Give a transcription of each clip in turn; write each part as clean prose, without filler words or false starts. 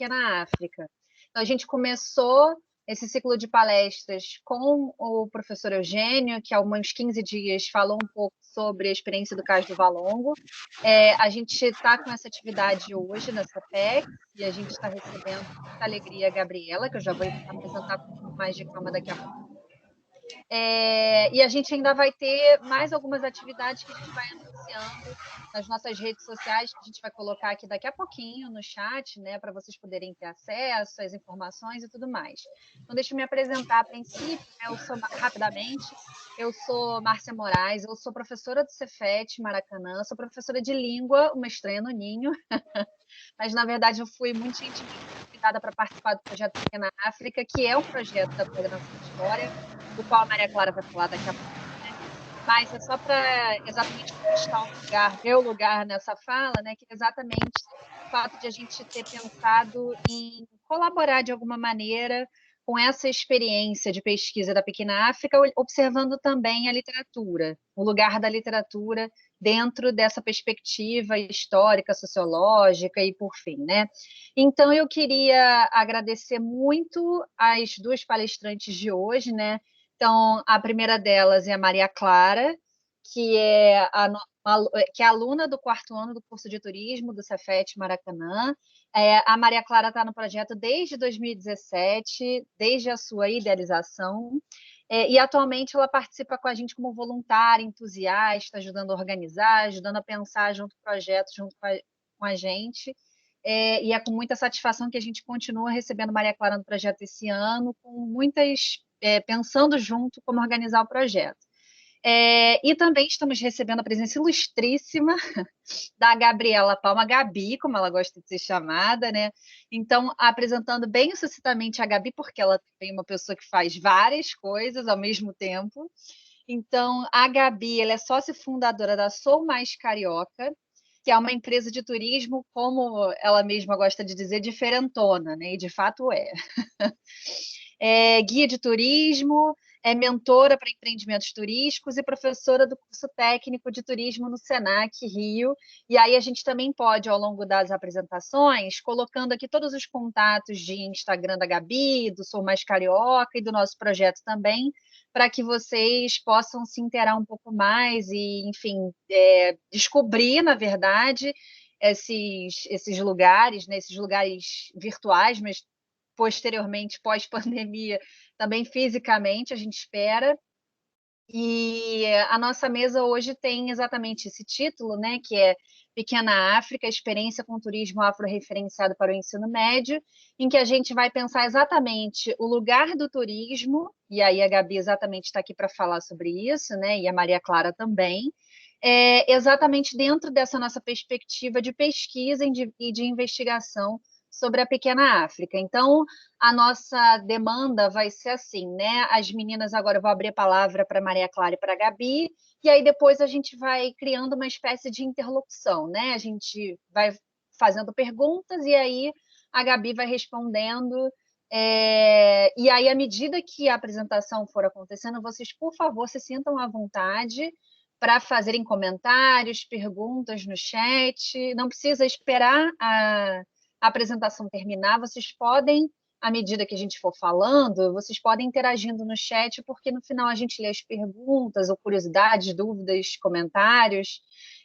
Pequena África. Então, a gente começou esse ciclo de palestras com o professor Eugênio, que há uns 15 dias falou um pouco sobre a experiência do Cais do Valongo. A gente está com essa atividade hoje nessa PEC, e a gente está recebendo com muita alegria a Gabriela, que eu já vou apresentar com um pouco mais de calma daqui a pouco. E a gente ainda vai ter mais algumas atividades que a gente vai anunciando nas nossas redes sociais, que a gente vai colocar aqui daqui a pouquinho no chat, né, para vocês poderem ter acesso às informações e tudo mais. Então, deixa eu me apresentar a princípio, né, rapidamente. Eu sou Márcia Moraes, eu sou professora do Cefet Maracanã, sou professora de língua, uma estreia no Ninho, mas na verdade eu fui muito gentilmente convidada para participar do projeto Pequena África, que é um projeto da coordenação de história, do qual a Maria Clara vai falar daqui a pouco, né? Mas é só para exatamente conquistar o lugar, meu lugar nessa fala, né? Que é exatamente o fato de a gente ter pensado em colaborar de alguma maneira com essa experiência de pesquisa da Pequena África, observando também a literatura, o lugar da literatura dentro dessa perspectiva histórica, sociológica e por fim, né? Então eu queria agradecer muito as duas palestrantes de hoje, né? Então a primeira delas é a Maria Clara, que é que é aluna do 4º ano do curso de turismo do Cefet Maracanã. A Maria Clara está no projeto desde 2017, desde a sua idealização. E atualmente ela participa com a gente como voluntária, entusiasta, ajudando a organizar, ajudando a pensar junto com o projeto, junto com a gente. E é com muita satisfação que a gente continua recebendo Maria Clara no projeto esse ano, com pensando junto como organizar o projeto. E também estamos recebendo a presença ilustríssima da Gabriela Palma, Gabi, como ela gosta de ser chamada, né? Então, apresentando bem sucintamente a Gabi, porque ela tem uma pessoa que faz várias coisas ao mesmo tempo. Então, a Gabi, ela é sócia fundadora da Sou Mais Carioca, que é uma empresa de turismo, como ela mesma gosta de dizer, diferentona, né? E de fato é. Guia de turismo, mentora para empreendimentos turísticos e professora do curso técnico de turismo no Senac Rio. E aí a gente também pode, ao longo das apresentações, colocando aqui todos os contatos de Instagram da Gabi, do Sou Mais Carioca e do nosso projeto também, para que vocês possam se inteirar um pouco mais e, enfim, descobrir, na verdade, esses lugares, né, esses lugares virtuais, mas posteriormente, pós-pandemia, também fisicamente, a gente espera. E a nossa mesa hoje tem exatamente esse título, né, que é Pequena África, experiência com turismo afro-referenciado para o ensino médio, em que a gente vai pensar exatamente o lugar do turismo, e aí a Gabi exatamente está aqui para falar sobre isso, né, e a Maria Clara também, exatamente dentro dessa nossa perspectiva de pesquisa e de investigação sobre a Pequena África. Então, a nossa demanda vai ser assim, né? As meninas, agora eu vou abrir a palavra para Maria Clara e para a Gabi, e aí depois a gente vai criando uma espécie de interlocução, né? A gente vai fazendo perguntas e aí a Gabi vai respondendo. E aí, à medida que a apresentação for acontecendo, vocês, por favor, se sintam à vontade para fazerem comentários, perguntas no chat. Não precisa esperar a apresentação terminar, vocês podem, à medida que a gente for falando, vocês podem interagindo no chat, porque no final a gente lê as perguntas, ou curiosidades, dúvidas, comentários.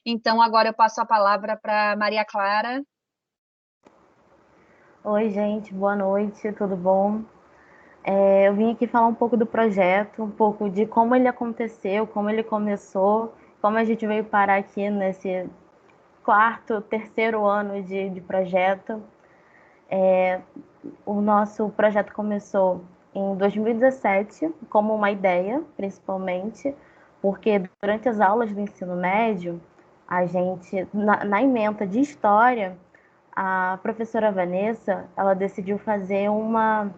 Então, agora eu passo a palavra para Maria Clara. Oi, gente, boa noite, tudo bom? Eu vim aqui falar um pouco do projeto, um pouco de como ele aconteceu, como ele começou, como a gente veio parar aqui nesse terceiro ano de projeto. O nosso projeto começou em 2017 como uma ideia, principalmente, porque durante as aulas do ensino médio, a gente, na ementa de história, a professora Vanessa, ela decidiu fazer uma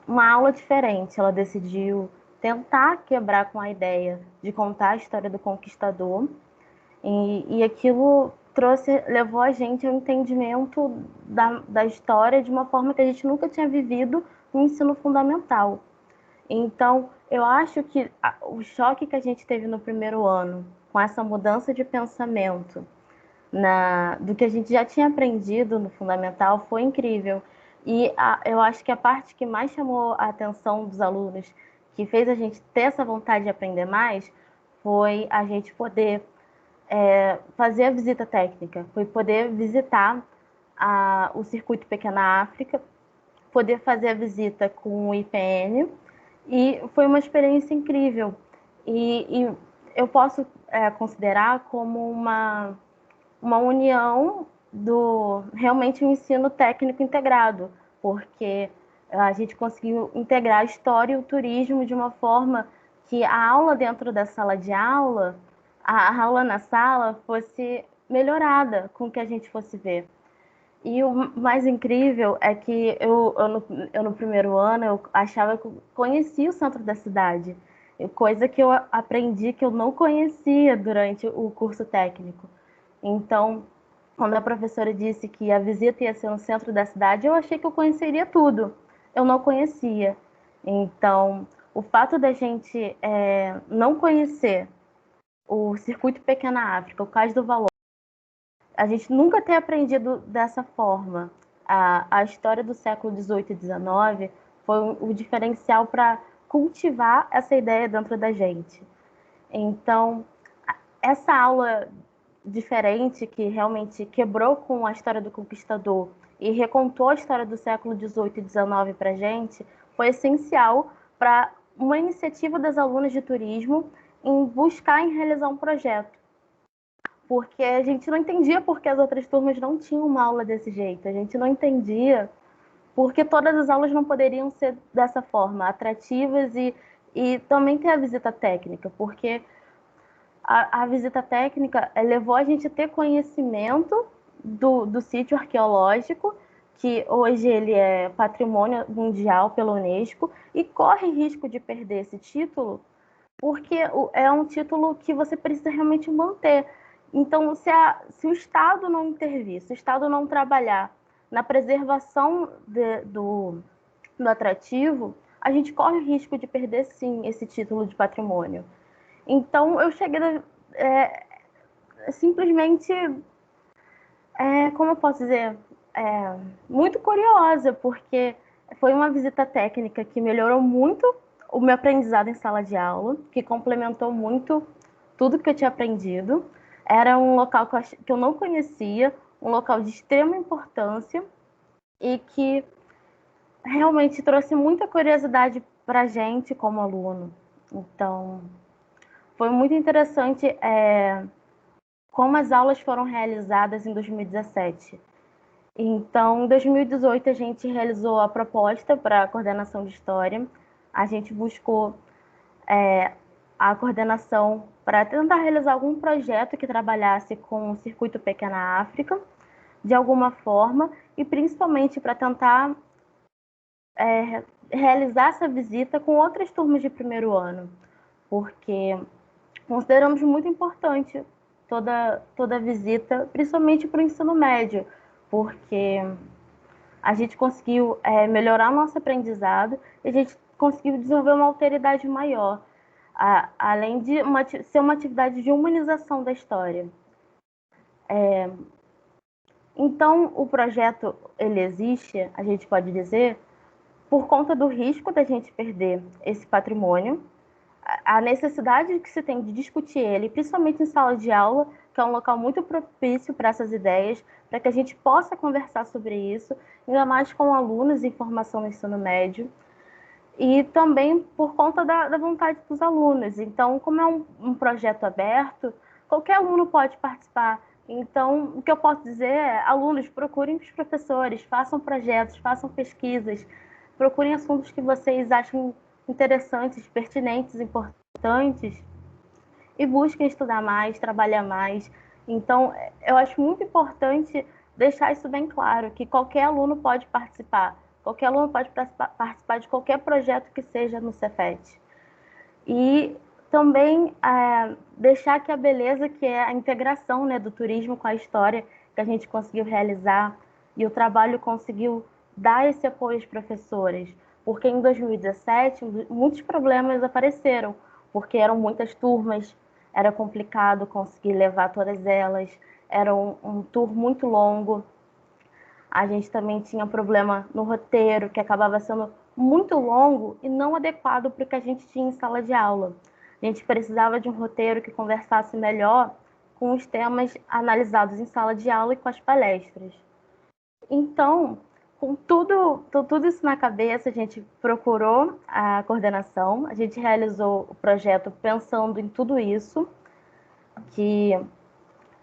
aula diferente. Ela decidiu tentar quebrar com a ideia de contar a história do conquistador, e aquilo levou a gente ao entendimento da história de uma forma que a gente nunca tinha vivido no ensino fundamental. Então, eu acho que o choque que a gente teve no primeiro ano, com essa mudança de pensamento, do que a gente já tinha aprendido no fundamental foi incrível. E eu acho que a parte que mais chamou a atenção dos alunos, que fez a gente ter essa vontade de aprender mais, foi a gente poder fazer a visita técnica, foi poder visitar o Circuito Pequena África, poder fazer a visita com o IPN, e foi uma experiência incrível. E eu posso considerar como uma união do realmente um ensino técnico integrado, porque a gente conseguiu integrar a história e o turismo de uma forma que a aula dentro da sala de aula, a aula na sala, fosse melhorada com o que a gente fosse ver. E o mais incrível é que eu no primeiro ano eu achava que eu conhecia o centro da cidade, coisa que eu aprendi que eu não conhecia durante o curso técnico. Então, quando a professora disse que a visita ia ser no centro da cidade, eu achei que eu conheceria tudo. Eu não conhecia. Então, o fato da gente não conhecer o Circuito Pequena África, o Cais do Valor, a gente nunca ter aprendido dessa forma a história do século XVIII e XIX foi o diferencial para cultivar essa ideia dentro da gente. Então, essa aula diferente que realmente quebrou com a história do conquistador e recontou a história do século XVIII e XIX para a gente foi essencial para uma iniciativa das alunas de turismo em buscar em realizar um projeto, porque a gente não entendia por que as outras turmas não tinham uma aula desse jeito, a gente não entendia porque todas as aulas não poderiam ser dessa forma, atrativas e também ter a visita técnica, porque a visita técnica levou a gente a ter conhecimento do sítio arqueológico, que hoje ele é patrimônio mundial pela Unesco, e corre risco de perder esse título, porque é um título que você precisa realmente manter. Então, se o Estado não intervir, se o Estado não trabalhar na preservação do atrativo, a gente corre o risco de perder, sim, esse título de patrimônio. Então, eu cheguei simplesmente, como eu posso dizer, muito curiosa, porque foi uma visita técnica que melhorou muito o meu aprendizado em sala de aula, que complementou muito tudo que eu tinha aprendido. Era um local que eu não conhecia, um local de extrema importância e que realmente trouxe muita curiosidade para a gente como aluno. Então, foi muito interessante como as aulas foram realizadas em 2017. Então, em 2018, a gente realizou a proposta para a coordenação de história. A gente buscou a coordenação para tentar realizar algum projeto que trabalhasse com o Circuito Pequena África, de alguma forma, e principalmente para tentar realizar essa visita com outras turmas de primeiro ano, porque consideramos muito importante toda visita, principalmente para o ensino médio, porque a gente conseguiu melhorar nosso aprendizado e a gente conseguiu desenvolver uma alteridade maior, além de ser uma atividade de humanização da história. Então, o projeto ele existe, a gente pode dizer, por conta do risco da gente perder esse patrimônio, a necessidade que se tem de discutir ele, principalmente em sala de aula, que é um local muito propício para essas ideias, para que a gente possa conversar sobre isso, ainda mais com alunos em formação no ensino médio, e também por conta da vontade dos alunos. Então, como é um projeto aberto, qualquer aluno pode participar. Então, o que eu posso dizer é, alunos, procurem os professores, façam projetos, façam pesquisas, procurem assuntos que vocês acham interessantes, pertinentes, importantes, e busquem estudar mais, trabalhar mais. Então, eu acho muito importante deixar isso bem claro, que qualquer aluno pode participar. Qualquer aluno pode participar de qualquer projeto que seja no Cefet. E também deixar que a beleza que é a integração, né, do turismo com a história que a gente conseguiu realizar e o trabalho conseguiu dar esse apoio às professoras. Porque em 2017 muitos problemas apareceram, porque eram muitas turmas, era complicado conseguir levar todas elas. era um tour muito longo. A gente também tinha problema no roteiro, que acabava sendo muito longo e não adequado para o que a gente tinha em sala de aula. A gente precisava de um roteiro que conversasse melhor com os temas analisados em sala de aula e com as palestras. Então, com tudo isso na cabeça, a gente procurou a coordenação, a gente realizou o projeto pensando em tudo isso, que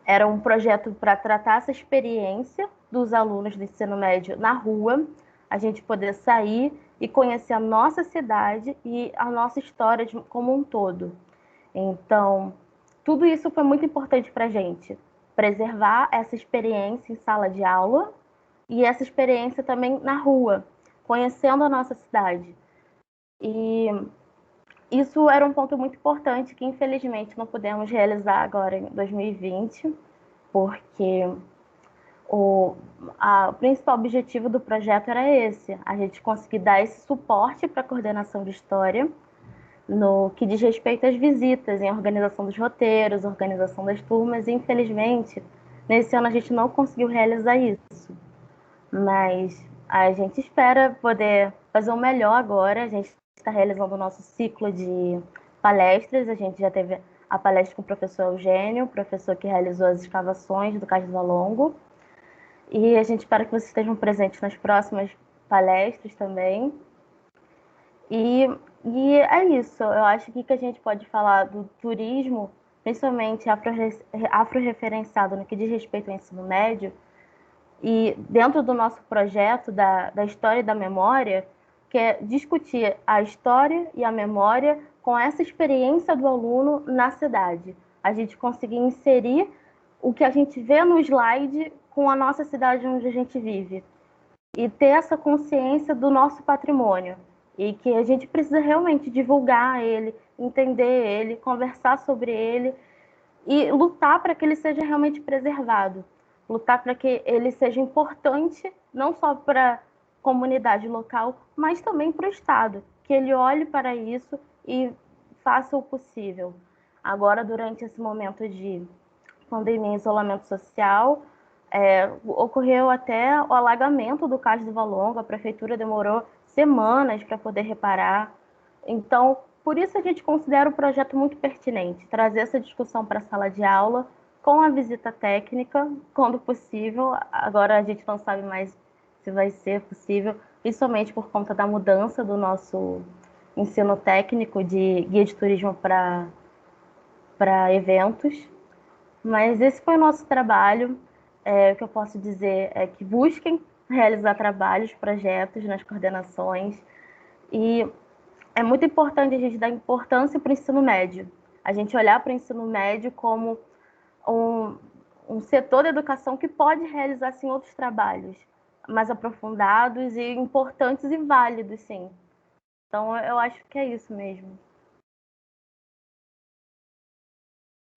era um projeto para tratar essa experiência dos alunos do ensino médio na rua, a gente poder sair e conhecer a nossa cidade e a nossa história como um todo. Então, tudo isso foi muito importante para a gente, preservar essa experiência em sala de aula e essa experiência também na rua, conhecendo a nossa cidade. E isso era um ponto muito importante que, infelizmente, não pudemos realizar agora em 2020, porque o principal objetivo do projeto era esse, a gente conseguir dar esse suporte para a coordenação de história no que diz respeito às visitas, em organização dos roteiros, organização das turmas, e infelizmente, nesse ano a gente não conseguiu realizar isso. Mas a gente espera poder fazer o melhor agora. A gente está realizando o nosso ciclo de palestras. A gente já teve a palestra com o professor Eugênio, o professor que realizou as escavações do Cais do Valongo. E a gente espera que vocês estejam presentes nas próximas palestras também. E é isso. Eu acho que a gente pode falar do turismo, principalmente afro-referenciado no que diz respeito ao ensino médio, e dentro do nosso projeto da história e da memória, que é discutir a história e a memória com essa experiência do aluno na cidade. A gente conseguir inserir o que a gente vê no slide com a nossa cidade onde a gente vive. E ter essa consciência do nosso patrimônio. E que a gente precisa realmente divulgar ele, entender ele, conversar sobre ele e lutar para que ele seja realmente preservado. Lutar para que ele seja importante, não só para a comunidade local, mas também para o Estado. Que ele olhe para isso e faça o possível. Agora, durante esse momento de pandemia e isolamento social, ocorreu até o alagamento do Cais do Valongo, a prefeitura demorou semanas para poder reparar. Então, por isso a gente considera o projeto muito pertinente, trazer essa discussão para a sala de aula, com a visita técnica, quando possível. Agora a gente não sabe mais se vai ser possível, principalmente por conta da mudança do nosso ensino técnico de guia de turismo para eventos. Mas esse foi o nosso trabalho. O que eu posso dizer é que busquem realizar trabalhos, projetos nas coordenações. E é muito importante a gente dar importância para o ensino médio. A gente olhar para o ensino médio como um setor da educação que pode realizar, sim, outros trabalhos mais aprofundados e importantes e válidos, sim. Então, eu acho que é isso mesmo.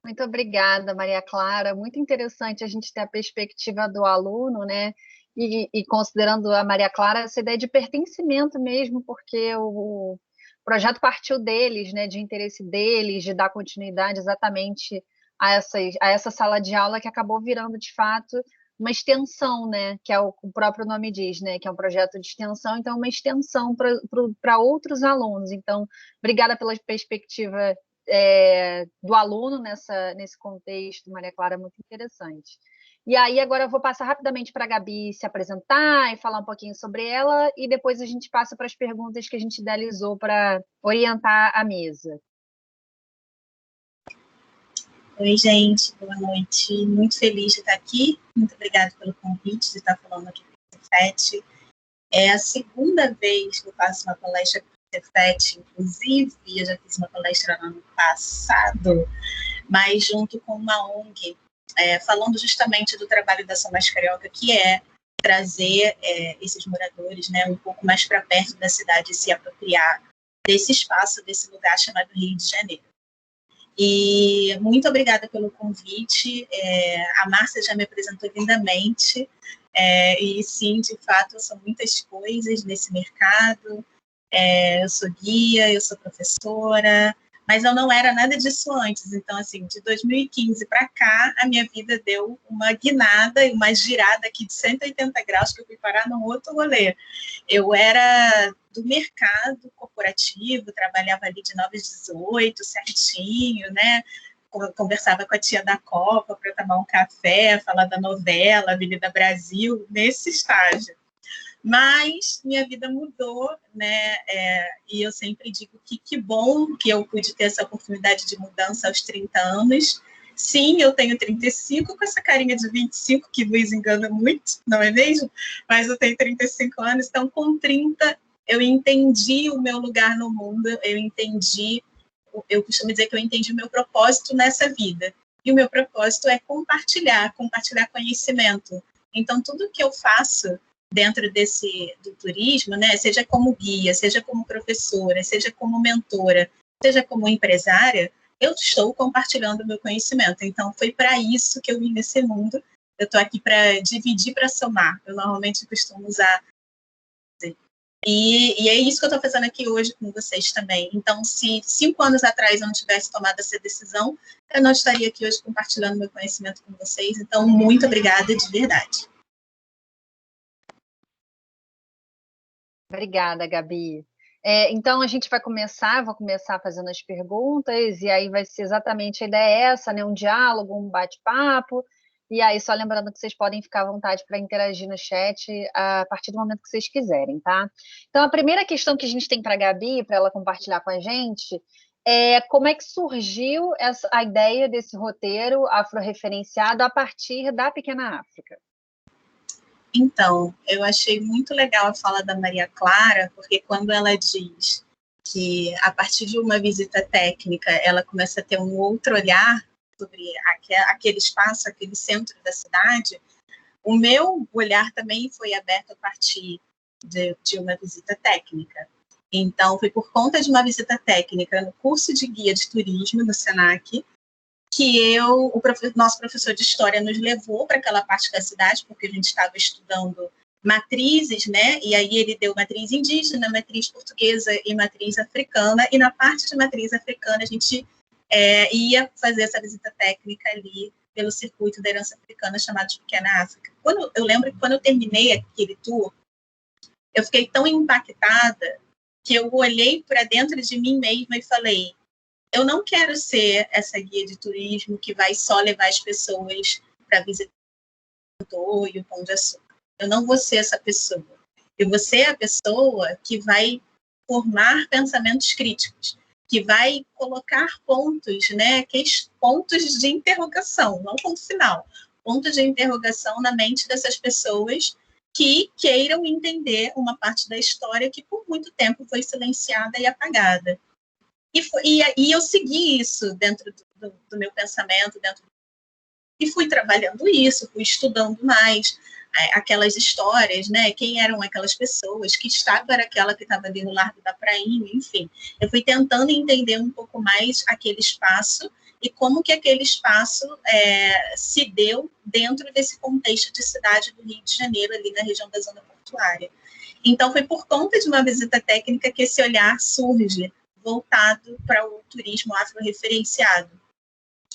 Muito obrigada, Maria Clara. Muito interessante a gente ter a perspectiva do aluno, né? E considerando a Maria Clara essa ideia de pertencimento mesmo, porque o projeto partiu deles, né? De interesse deles, de dar continuidade exatamente a essa sala de aula que acabou virando, de fato, uma extensão, né? Que é o próprio nome diz, né? Que é um projeto de extensão, então uma extensão para outros alunos. Então, obrigada pela perspectiva do aluno nesse contexto, Maria Clara, muito interessante. E aí, agora eu vou passar rapidamente para a Gabi se apresentar e falar um pouquinho sobre ela, e depois a gente passa para as perguntas que a gente idealizou para orientar a mesa. Oi, gente, boa noite. Muito feliz de estar aqui. Muito obrigada pelo convite de estar falando aqui com o Cefet. É a segunda vez que eu faço uma palestra com o Cefet, inclusive, eu já fiz uma palestra no ano passado, mas junto com uma ONG, falando justamente do trabalho da Ação Mais Carioca, que é trazer esses moradores, né, um pouco mais para perto da cidade e se apropriar desse espaço, desse lugar chamado Rio de Janeiro. E muito obrigada pelo convite. A Márcia já me apresentou lindamente. E sim, de fato, são muitas coisas nesse mercado. Eu sou guia, eu sou professora, mas eu não era nada disso antes. Então, assim, de 2015 para cá, a minha vida deu uma guinada e uma girada aqui de 180 graus, que eu fui parar num outro rolê. Eu era do mercado corporativo, trabalhava ali de 9 às 18, certinho, né? Conversava com a tia da Copa para tomar um café, falar da novela, Avenida Brasil, nesse estágio. Mas minha vida mudou, né? E eu sempre digo que bom que eu pude ter essa oportunidade de mudança aos 30 anos. Sim, eu tenho 35, com essa carinha de 25, que vos engana muito, não é mesmo? Mas eu tenho 35 anos, então com 30 eu entendi o meu lugar no mundo, eu costumo dizer que eu entendi o meu propósito nessa vida. E o meu propósito é compartilhar conhecimento. Então, tudo que eu faço dentro do turismo, né, seja como guia, seja como professora, seja como mentora, seja como empresária, eu estou compartilhando o meu conhecimento. Então, foi para isso que eu vim nesse mundo. Eu estou aqui para dividir, para somar. Eu normalmente costumo usar. E é isso que eu estou fazendo aqui hoje com vocês também. Então, se 5 anos atrás eu não tivesse tomado essa decisão, eu não estaria aqui hoje compartilhando meu conhecimento com vocês. Então, muito obrigada de verdade. Obrigada, Gabi. Então, a gente vai vou começar fazendo as perguntas, e aí vai ser exatamente a ideia essa, né? Um diálogo, um bate-papo, e aí só lembrando que vocês podem ficar à vontade para interagir no chat a partir do momento que vocês quiserem, tá? Então, a primeira questão que a gente tem para a Gabi, para ela compartilhar com a gente, é como é que surgiu a ideia desse roteiro afro-referenciado a partir da Pequena África? Então, eu achei muito legal a fala da Maria Clara, porque quando ela diz que, a partir de uma visita técnica, ela começa a ter um outro olhar sobre aquele espaço, aquele centro da cidade, o meu olhar também foi aberto a partir de uma visita técnica. Então, foi por conta de uma visita técnica no curso de guia de turismo no SENAC, que nosso professor de história nos levou para aquela parte da cidade, porque a gente estava estudando matrizes, né? E aí ele deu matriz indígena, matriz portuguesa e matriz africana, e na parte de matriz africana a gente ia fazer essa visita técnica ali pelo circuito da herança africana chamado de Pequena África. Eu lembro que quando eu terminei aquele tour, eu fiquei tão impactada que eu olhei para dentro de mim mesma e falei: eu não quero ser essa guia de turismo que vai só levar as pessoas para visitar o e o Pão de Açúcar. Eu não vou ser essa pessoa. Eu vou ser a pessoa que vai formar pensamentos críticos, que vai colocar pontos, né, pontos de interrogação, não ponto final, pontos de interrogação na mente dessas pessoas que queiram entender uma parte da história que por muito tempo foi silenciada e apagada. E eu segui isso dentro do meu pensamento, e fui trabalhando isso, fui estudando mais aquelas histórias, né? Quem eram aquelas pessoas, que estado era aquela que estava ali no Largo da Prainha, enfim. Eu fui tentando entender um pouco mais aquele espaço e como que aquele espaço se deu dentro desse contexto de cidade do Rio de Janeiro, ali na região da Zona Portuária. Então, foi por conta de uma visita técnica que esse olhar surge, voltado para o turismo afro-referenciado.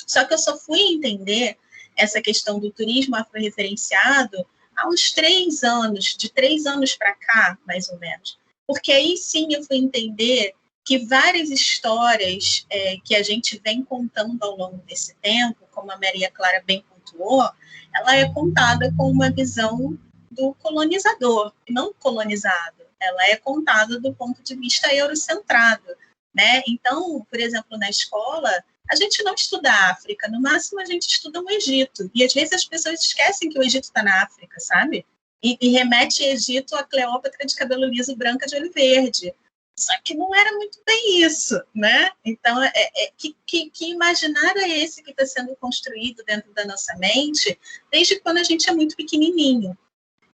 Só que eu só fui entender essa questão do turismo afro-referenciado há uns 3 anos, de 3 anos para cá, mais ou menos. Porque aí sim eu fui entender que várias histórias que a gente vem contando ao longo desse tempo, como a Maria Clara bem pontuou, ela é contada com uma visão do colonizador, não colonizado. Ela é contada do ponto de vista eurocentrado, né? Então, por exemplo, na escola, a gente não estuda a África, no máximo a gente estuda o Egito. E às vezes as pessoas esquecem que o Egito está na África, sabe? E remete Egito a Cleópatra de cabelo liso, branca de olho verde. Só que não era muito bem isso, né? Então, que imaginário é esse que está sendo construído dentro da nossa mente desde quando a gente é muito pequenininho?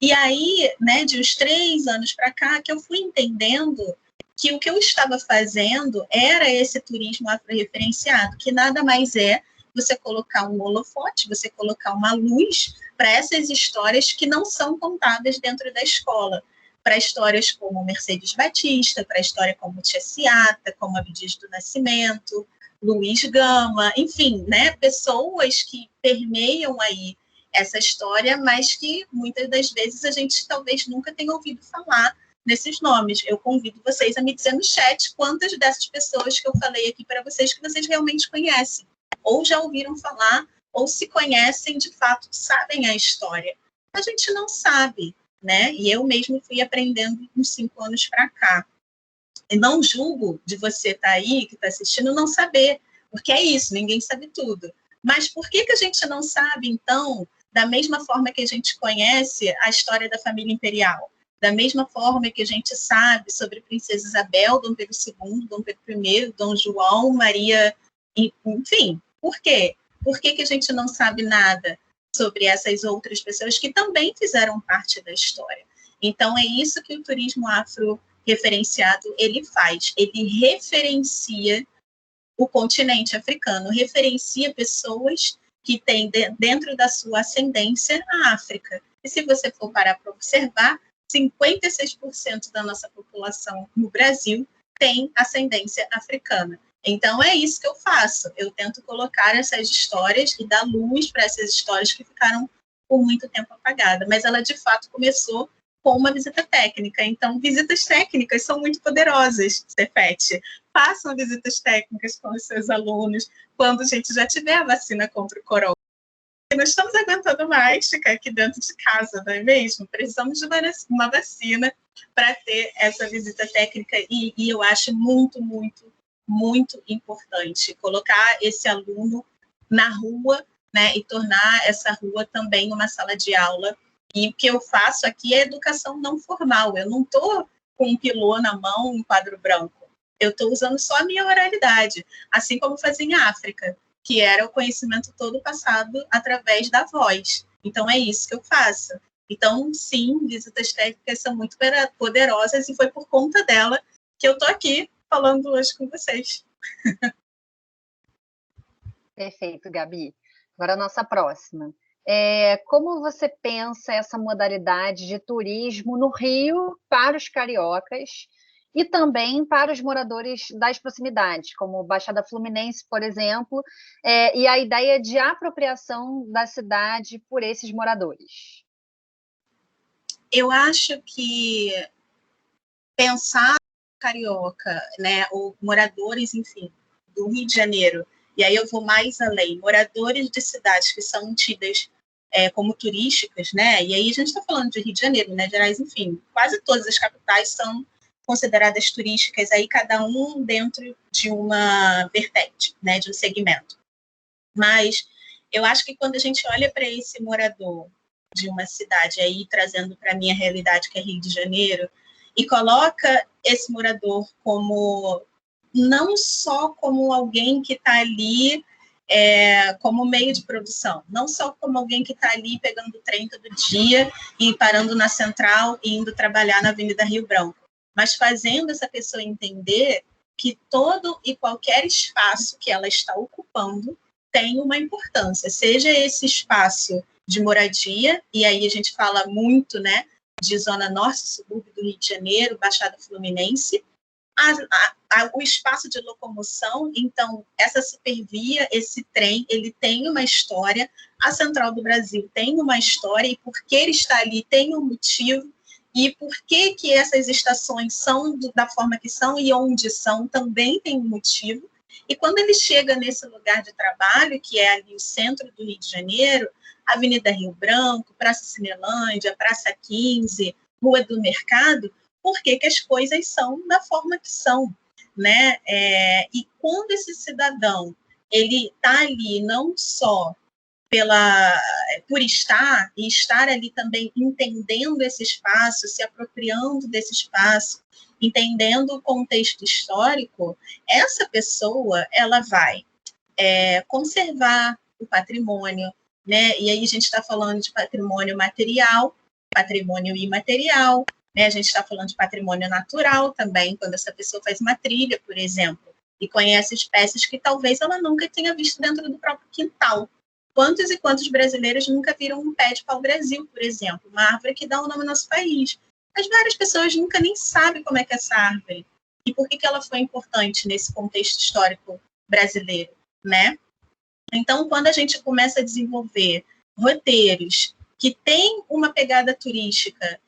E aí, né, de uns 3 anos para cá, que eu fui entendendo que o que eu estava fazendo era esse turismo afro-referenciado, que nada mais é você colocar um holofote, você colocar uma luz para essas histórias que não são contadas dentro da escola. para histórias como Mercedes Batista, para história como Tia Ciata, como Abdias do Nascimento, Luiz Gama, enfim, né, pessoas que permeiam aí essa história, mas que muitas das vezes a gente talvez nunca tenha ouvido falar nesses nomes. Eu convido vocês a me dizer no chat quantas dessas pessoas que eu falei aqui para vocês que vocês realmente conhecem, ou já ouviram falar, ou se conhecem, de fato, sabem a história. A gente não sabe, né? E eu mesmo fui aprendendo uns 5 anos para cá. E não julgo de você estar aí, que está assistindo, não saber, porque é isso, ninguém sabe tudo. Mas por que a gente não sabe, então, da mesma forma que a gente conhece a história da família imperial? Da mesma forma que a gente sabe sobre Princesa Isabel, Dom Pedro II, Dom Pedro I, Dom João, Maria, enfim. Por quê? Por que a gente não sabe nada sobre essas outras pessoas que também fizeram parte da história? Então, é isso que o turismo afro-referenciado ele faz. Ele referencia o continente africano, referencia pessoas que têm dentro da sua ascendência a África. E se você for parar para observar, 56% da nossa população no Brasil tem ascendência africana. Então, é isso que eu faço. Eu tento colocar essas histórias e dar luz para essas histórias que ficaram por muito tempo apagadas. Mas ela, de fato, começou com uma visita técnica. Então, visitas técnicas são muito poderosas, Cefete. Façam visitas técnicas com os seus alunos quando a gente já tiver a vacina contra o corona. Não estamos aguentando mais ficar aqui dentro de casa, não é mesmo? Precisamos de uma vacina para ter essa visita técnica e eu acho muito, muito, muito importante colocar esse aluno na rua, né, e tornar essa rua também uma sala de aula. E o que eu faço aqui é educação não formal. Eu não estou com um pilô na mão, um quadro branco. Eu estou usando só a minha oralidade, assim como fazia em África, que era o conhecimento todo passado através da voz. Então, é isso que eu faço. Então, sim, visitas técnicas são muito poderosas e foi por conta dela que eu estou aqui falando hoje com vocês. Perfeito, Gabi. Agora a nossa próxima. Como você pensa essa modalidade de turismo no Rio para os cariocas e também para os moradores das proximidades, como Baixada Fluminense, por exemplo, e a ideia de apropriação da cidade por esses moradores? Eu acho que pensar carioca, né, ou moradores, enfim, do Rio de Janeiro, e aí eu vou mais além, moradores de cidades que são tidas como turísticas, né, e aí a gente está falando de Rio de Janeiro, Minas Gerais, enfim, quase todas as capitais são consideradas turísticas, aí cada um dentro de uma vertente, né, de um segmento. Mas eu acho que quando a gente olha para esse morador de uma cidade, aí trazendo para a minha realidade, que é Rio de Janeiro, e coloca esse morador como não só como alguém que está ali como meio de produção, não só como alguém que está ali pegando o trem todo dia e parando na Central e indo trabalhar na Avenida Rio Branco, mas fazendo essa pessoa entender que todo e qualquer espaço que ela está ocupando tem uma importância, seja esse espaço de moradia, e aí a gente fala muito, né, de Zona Norte, subúrbio do Rio de Janeiro, Baixada Fluminense, o espaço de locomoção, então, essa supervia, esse trem, ele tem uma história, a Central do Brasil tem uma história, e por que ele está ali tem um motivo, e por que essas estações são da forma que são e onde são também tem um motivo. E quando ele chega nesse lugar de trabalho, que é ali o centro do Rio de Janeiro, Avenida Rio Branco, Praça Cinelândia, Praça 15, Rua do Mercado, por que as coisas são da forma que são, né? E quando esse cidadão ele está ali não só por estar, e estar ali também entendendo esse espaço, se apropriando desse espaço, entendendo o contexto histórico, essa pessoa ela vai conservar o patrimônio, né? E aí a gente está falando de patrimônio material, patrimônio imaterial, né? A gente está falando de patrimônio natural também, quando essa pessoa faz uma trilha, por exemplo, e conhece espécies que talvez ela nunca tenha visto dentro do próprio quintal. Quantos e quantos brasileiros nunca viram um pé de pau-brasil, por exemplo, uma árvore que dá o nome ao nosso país? Mas várias pessoas nunca nem sabem como é que é essa árvore e por que ela foi importante nesse contexto histórico brasileiro, né? Então, quando a gente começa a desenvolver roteiros que têm uma pegada turística,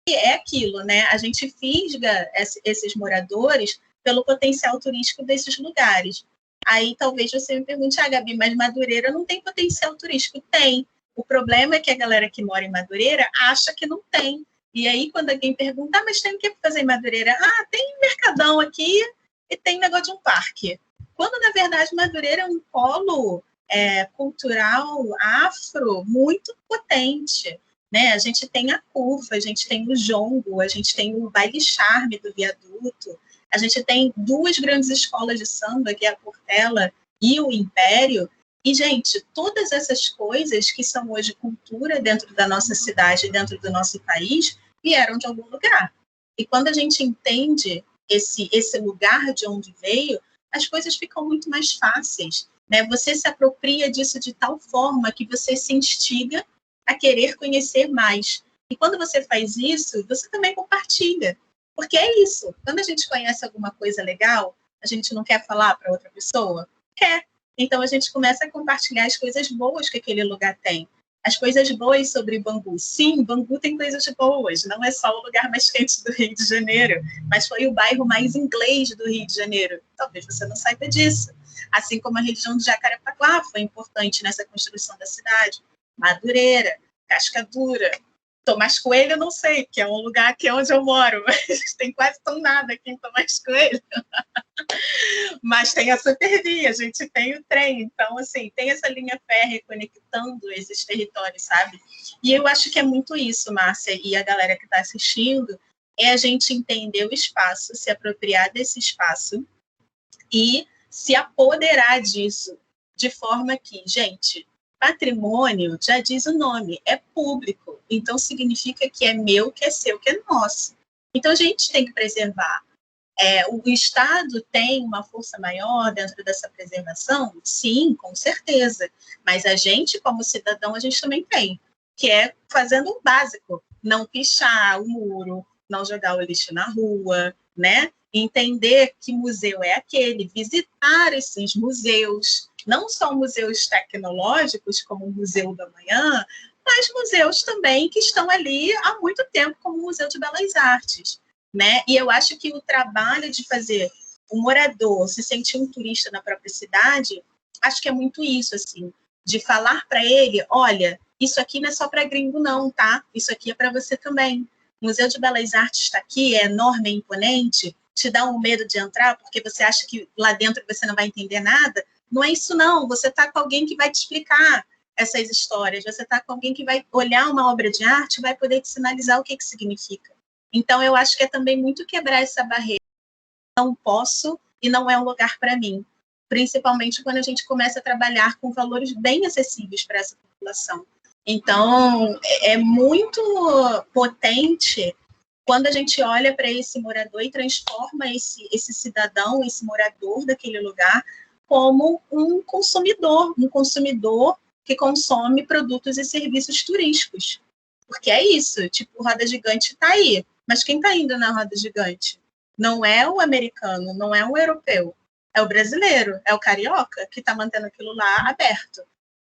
e é aquilo, né? A gente fisga esses moradores pelo potencial turístico desses lugares. Aí talvez você me pergunte, Gabi, mas Madureira não tem potencial turístico? Tem. O problema é que a galera que mora em Madureira acha que não tem. E aí, quando alguém pergunta, mas tem o que fazer em Madureira? Tem mercadão aqui e tem negócio de um parque. Quando, na verdade, Madureira é um polo cultural afro muito potente. Né? A gente tem a Curva, a gente tem o Jongo, a gente tem o Baile Charme do Viaduto, a gente tem 2 grandes escolas de samba, que é a Portela e o Império. E, gente, todas essas coisas que são hoje cultura dentro da nossa cidade, dentro do nosso país, vieram de algum lugar. E quando a gente entende esse lugar de onde veio, as coisas ficam muito mais fáceis. Né? Você se apropria disso de tal forma que você se instiga a querer conhecer mais. E quando você faz isso, você também compartilha. Porque é isso. Quando a gente conhece alguma coisa legal, a gente não quer falar para outra pessoa? Quer. Então, a gente começa a compartilhar as coisas boas que aquele lugar tem. As coisas boas sobre Bangu. Sim, Bangu tem coisas boas. Não é só o lugar mais quente do Rio de Janeiro, mas foi o bairro mais inglês do Rio de Janeiro. Talvez você não saiba disso. Assim como a região de Jacarepaguá foi importante nessa construção da cidade. Madureira, Cascadura, Tomás Coelho, não sei, porque é um lugar que é onde eu moro, mas tem quase tão nada aqui em Tomás Coelho. Mas tem a Supervia, a gente tem o trem, então, assim, tem essa linha férrea conectando esses territórios, sabe? E eu acho que é muito isso, Márcia, e a galera que está assistindo, é a gente entender o espaço, se apropriar desse espaço e se apoderar disso, de forma que, gente, patrimônio, já diz o nome, é público. Então, significa que é meu, que é seu, que é nosso. Então, a gente tem que preservar. O Estado tem uma força maior dentro dessa preservação? Sim, com certeza. Mas a gente, como cidadão, a gente também tem, que é fazendo o básico. Não pichar o muro, não jogar o lixo na rua, né? Entender que museu é aquele, visitar esses museus, não só museus tecnológicos, como o Museu da Manhã, mas museus também que estão ali há muito tempo, como o Museu de Belas Artes. Né? E eu acho que o trabalho de fazer o morador se sentir um turista na própria cidade, acho que é muito isso, assim, de falar para ele, olha, isso aqui não é só para gringo não, tá? Isso aqui é para você também. O Museu de Belas Artes está aqui, é enorme, é imponente, te dá um medo de entrar porque você acha que lá dentro você não vai entender nada. Não é isso não, você está com alguém que vai te explicar essas histórias, você está com alguém que vai olhar uma obra de arte e vai poder te sinalizar o que significa. Então, eu acho que é também muito quebrar essa barreira. Não posso e não é um lugar para mim. Principalmente quando a gente começa a trabalhar com valores bem acessíveis para essa população. Então, é muito potente quando a gente olha para esse morador e transforma esse cidadão, esse morador daquele lugar, como um consumidor que consome produtos e serviços turísticos. Porque é isso, tipo, Roda Gigante está aí. Mas quem está indo na Roda Gigante? Não é o americano, não é o europeu. É o brasileiro, é o carioca que está mantendo aquilo lá aberto.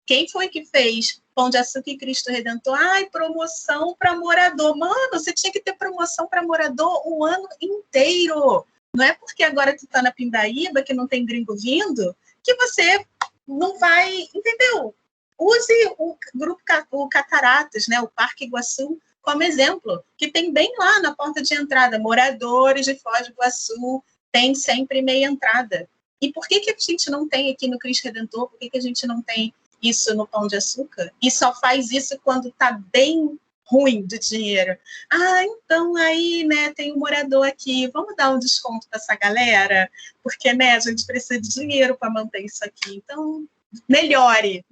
Quem foi que fez Pão de Açúcar e Cristo Redentor? Promoção para morador. Mano, você tinha que ter promoção para morador o ano inteiro. Não é porque agora tu está na Pindaíba, que não tem gringo vindo, que você não vai, entendeu? Use o grupo o Cataratas, né, o Parque Iguaçu, como exemplo, que tem bem lá na porta de entrada, moradores de Foz do Iguaçu, tem sempre meia entrada. E por que a gente não tem aqui no Cristo Redentor? Por que a gente não tem isso no Pão de Açúcar? E só faz isso quando está bem ruim de dinheiro. Então aí, né, tem um morador aqui, vamos dar um desconto para essa galera? Porque, né, a gente precisa de dinheiro para manter isso aqui. Então, melhore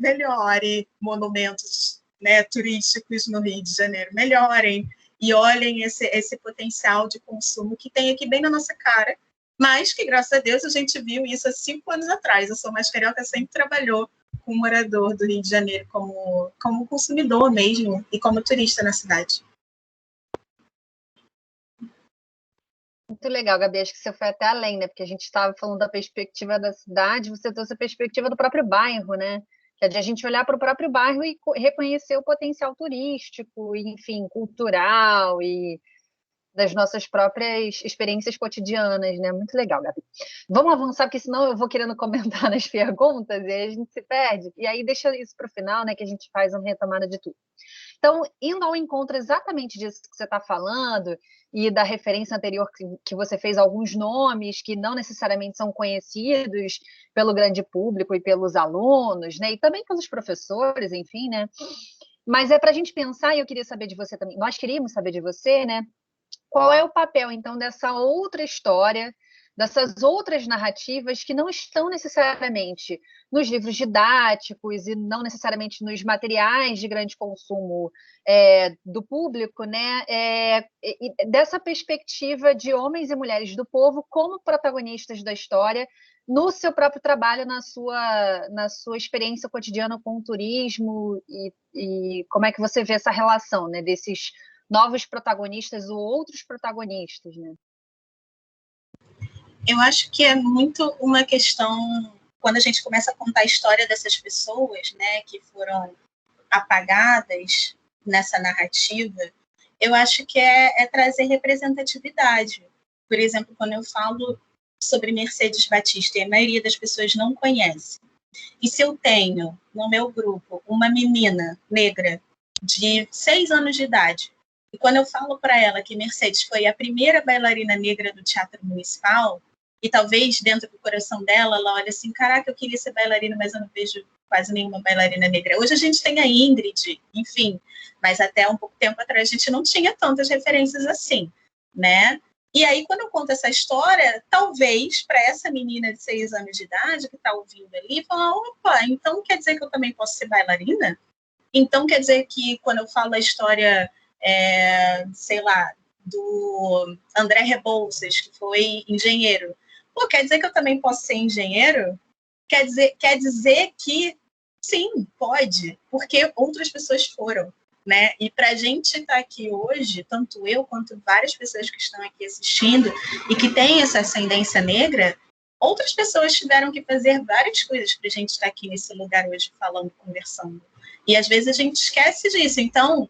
monumentos, né, turísticos no Rio de Janeiro, melhorem e olhem esse potencial de consumo que tem aqui bem na nossa cara, mas que, graças a Deus, a gente viu isso há 5 anos atrás. A Sou Mais Carioca sempre trabalhou com o morador do Rio de Janeiro como consumidor mesmo e como turista na cidade. Muito legal, Gabi. Acho que você foi até além, né? Porque a gente estava falando da perspectiva da cidade, você trouxe a perspectiva do próprio bairro, né? Que é de a gente olhar para o próprio bairro e reconhecer o potencial turístico, enfim, cultural e das nossas próprias experiências cotidianas, né? Muito legal, Gabi. Vamos avançar, porque senão eu vou querendo comentar nas perguntas e aí a gente se perde. E aí deixa isso para o final, né? Que a gente faz uma retomada de tudo. Então, indo ao encontro exatamente disso que você está falando e da referência anterior que você fez alguns nomes que não necessariamente são conhecidos pelo grande público e pelos alunos, né? E também pelos professores, enfim, né? Mas é para a gente pensar, e eu queria saber de você também, nós queríamos saber de você, né? Qual é o papel, então, dessa outra história, dessas outras narrativas que não estão necessariamente nos livros didáticos e não necessariamente nos materiais de grande consumo do público, né? Dessa perspectiva de homens e mulheres do povo como protagonistas da história no seu próprio trabalho, na sua experiência cotidiana com o turismo e como é que você vê essa relação, né, desses novos protagonistas ou outros protagonistas, né? Eu acho que é muito uma questão, quando a gente começa a contar a história dessas pessoas, né, que foram apagadas nessa narrativa, eu acho que é trazer representatividade. Por exemplo, quando eu falo sobre Mercedes Batista, e a maioria das pessoas não conhece, e se eu tenho no meu grupo uma menina negra de 6 anos de idade, e quando eu falo para ela que Mercedes foi a primeira bailarina negra do Teatro Municipal, e talvez dentro do coração dela, ela olha assim, caraca, eu queria ser bailarina, mas eu não vejo quase nenhuma bailarina negra. Hoje a gente tem a Ingrid, enfim, mas até um pouco tempo atrás a gente não tinha tantas referências assim, né? E aí, quando eu conto essa história, talvez para essa menina de 6 anos de idade que está ouvindo ali, fala, opa, então quer dizer que eu também posso ser bailarina? Então quer dizer que quando eu falo a história, sei lá, do André Rebouças, que foi engenheiro, pô, quer dizer que eu também posso ser engenheiro? Quer dizer que sim, pode, porque outras pessoas foram, né? E para a gente estar aqui hoje, tanto eu quanto várias pessoas que estão aqui assistindo e que têm essa ascendência negra, outras pessoas tiveram que fazer várias coisas para a gente estar aqui nesse lugar hoje falando, conversando. E às vezes a gente esquece disso. Então,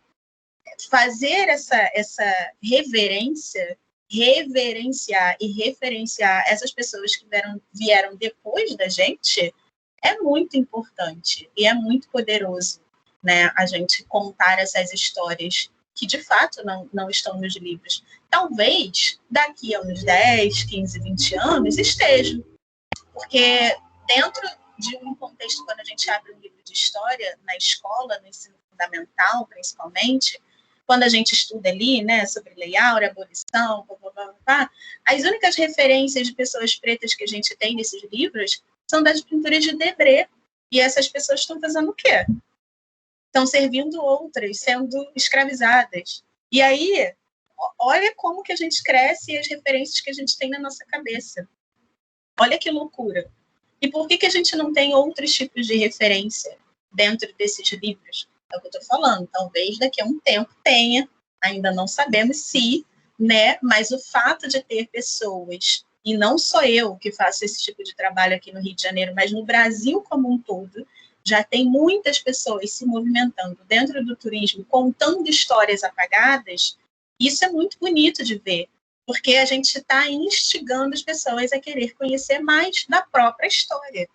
fazer essa reverência, reverenciar e referenciar essas pessoas que vieram depois da gente é muito importante e é muito poderoso, né? A gente contar essas histórias que de fato não estão nos livros. Talvez daqui a uns 10, 15, 20 anos estejam, porque dentro de um contexto, quando a gente abre um livro de história na escola, no ensino fundamental principalmente, quando a gente estuda ali, né, sobre Lei Áurea, abolição, as únicas referências de pessoas pretas que a gente tem nesses livros são das pinturas de Debré. E essas pessoas estão fazendo o quê? Estão servindo outras, sendo escravizadas. E aí, olha como que a gente cresce e as referências que a gente tem na nossa cabeça. Olha que loucura. E por que a gente não tem outros tipos de referência dentro desses livros? É o que eu estou falando. Talvez daqui a um tempo tenha, ainda não sabemos se, né? Mas o fato de ter pessoas, e não só eu que faço esse tipo de trabalho aqui no Rio de Janeiro, mas no Brasil como um todo, já tem muitas pessoas se movimentando dentro do turismo, contando histórias apagadas. Isso é muito bonito de ver, porque a gente está instigando as pessoas a querer conhecer mais da própria história.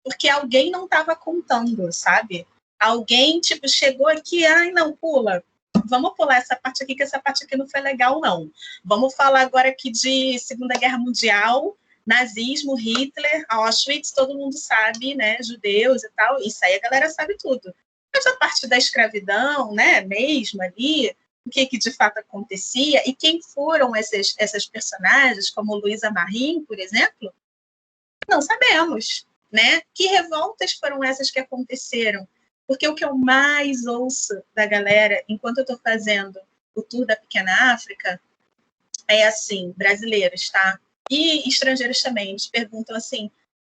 Porque alguém não estava contando, sabe? Alguém, tipo, chegou aqui, ai, não, pula. Vamos pular essa parte aqui, que essa parte aqui não foi legal, não. Vamos falar agora aqui de Segunda Guerra Mundial, nazismo, Hitler, Auschwitz, todo mundo sabe, né? Judeus e tal. Isso aí a galera sabe tudo. Mas a parte da escravidão, né? Mesmo ali, o que de fato acontecia e quem foram essas personagens, como Luísa Marim, por exemplo, não sabemos, né? Que revoltas foram essas que aconteceram? Porque o que eu mais ouço da galera, enquanto eu estou fazendo o tour da Pequena África, é assim, brasileiros, tá? E estrangeiros também, eles perguntam assim,